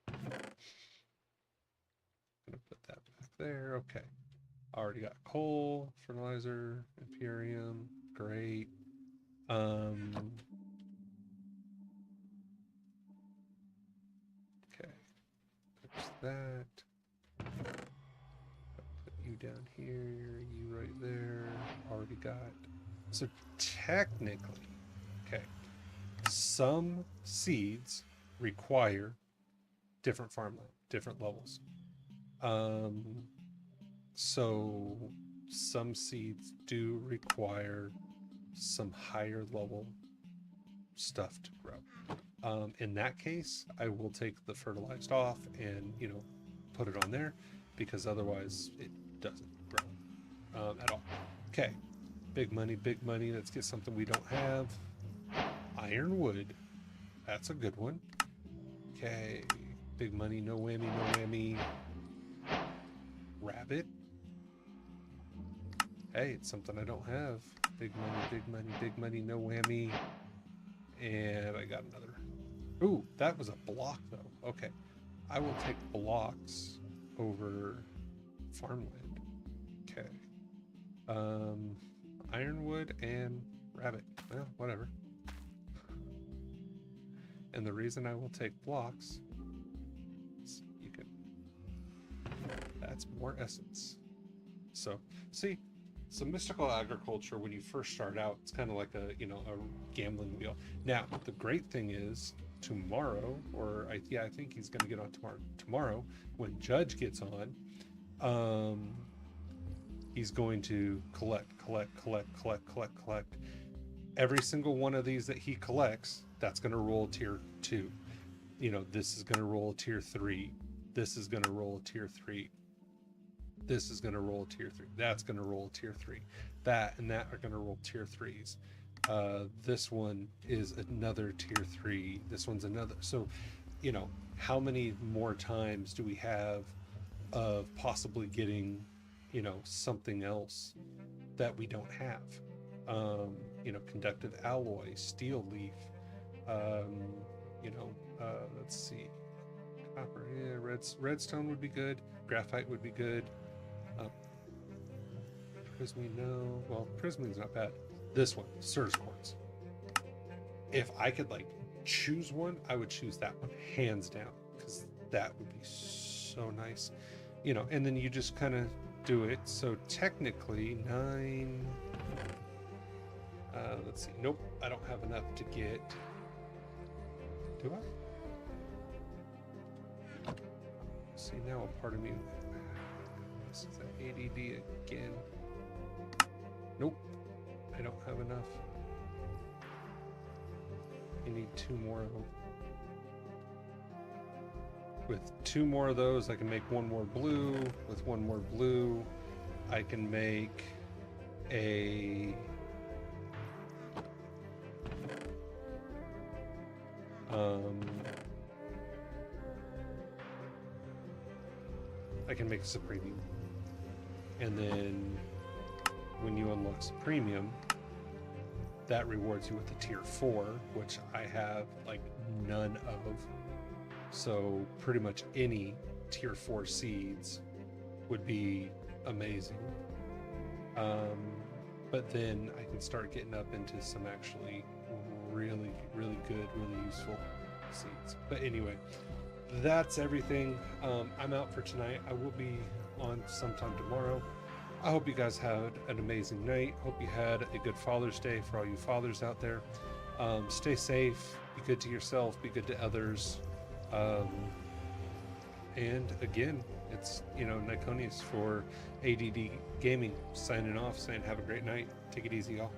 Gonna put that back there. Okay. Already got coal, fertilizer, Imperium, great. Okay. There's that. Put you down here, you right there. Already got. So technically, okay, some seeds require different farmland, different levels. So some seeds do require some higher level stuff to grow. In that case, I will take the fertilized off and, you know, put it on there because otherwise it doesn't grow at all. Okay, big money. Let's get something we don't have. Ironwood. That's a good one. Okay, big money, no whammy. Rabbit. Hey, it's something I don't have. Big money, no whammy. And I got another. Ooh, that was a block though. Okay. I will take blocks over farmland. Okay. Ironwood and rabbit. Well, whatever. And the reason I will take blocks is you can. That's more essence. So, see, so mystical agriculture, when you first start out, it's kind of like a, you know, a gambling wheel. Now, the great thing is tomorrow, or I think he's going to get on tomorrow when Judge gets on, he's going to collect every single one of these that he collects. That's going to roll tier 2. You know, this is going to roll tier 3. This is going to roll tier 3. This is going to roll tier 3. That's going to roll tier 3. That and that are going to roll tier 3s. This one is another tier 3. This one's another. So, you know, how many more times do we have of possibly getting, you know, something else that we don't have? You know, conductive alloy, steel leaf, you know, let's see, copper, yeah, redstone would be good, graphite would be good. Prismine, no. Well, Prismine's not bad. This one, Surge Quartz. If I could like choose one, I would choose that one hands down because that would be so nice, you know. And then you just kind of do it. So technically 9, let's see. Nope, I don't have enough to get. Do I? See, now a part of me, this is an ADD again. Nope, I don't have enough. You need 2 more of them. With 2 more of those, I can make 1 more blue. With 1 more blue, I can make a I can make Supremium. And then when you unlock Supremium, that rewards you with a tier 4, which I have like none of. So pretty much any tier 4 seeds would be amazing. But then I can start getting up into some actually really, really good, really useful seeds. But anyway, that's everything. I'm out for tonight. I will be on sometime tomorrow. I hope you guys had an amazing night. Hope you had a good Father's Day for all you fathers out there. Stay safe, be good to yourself, be good to others. And again, it's, Nikoneus for ADD Gaming signing off, saying have a great night. Take it easy, y'all.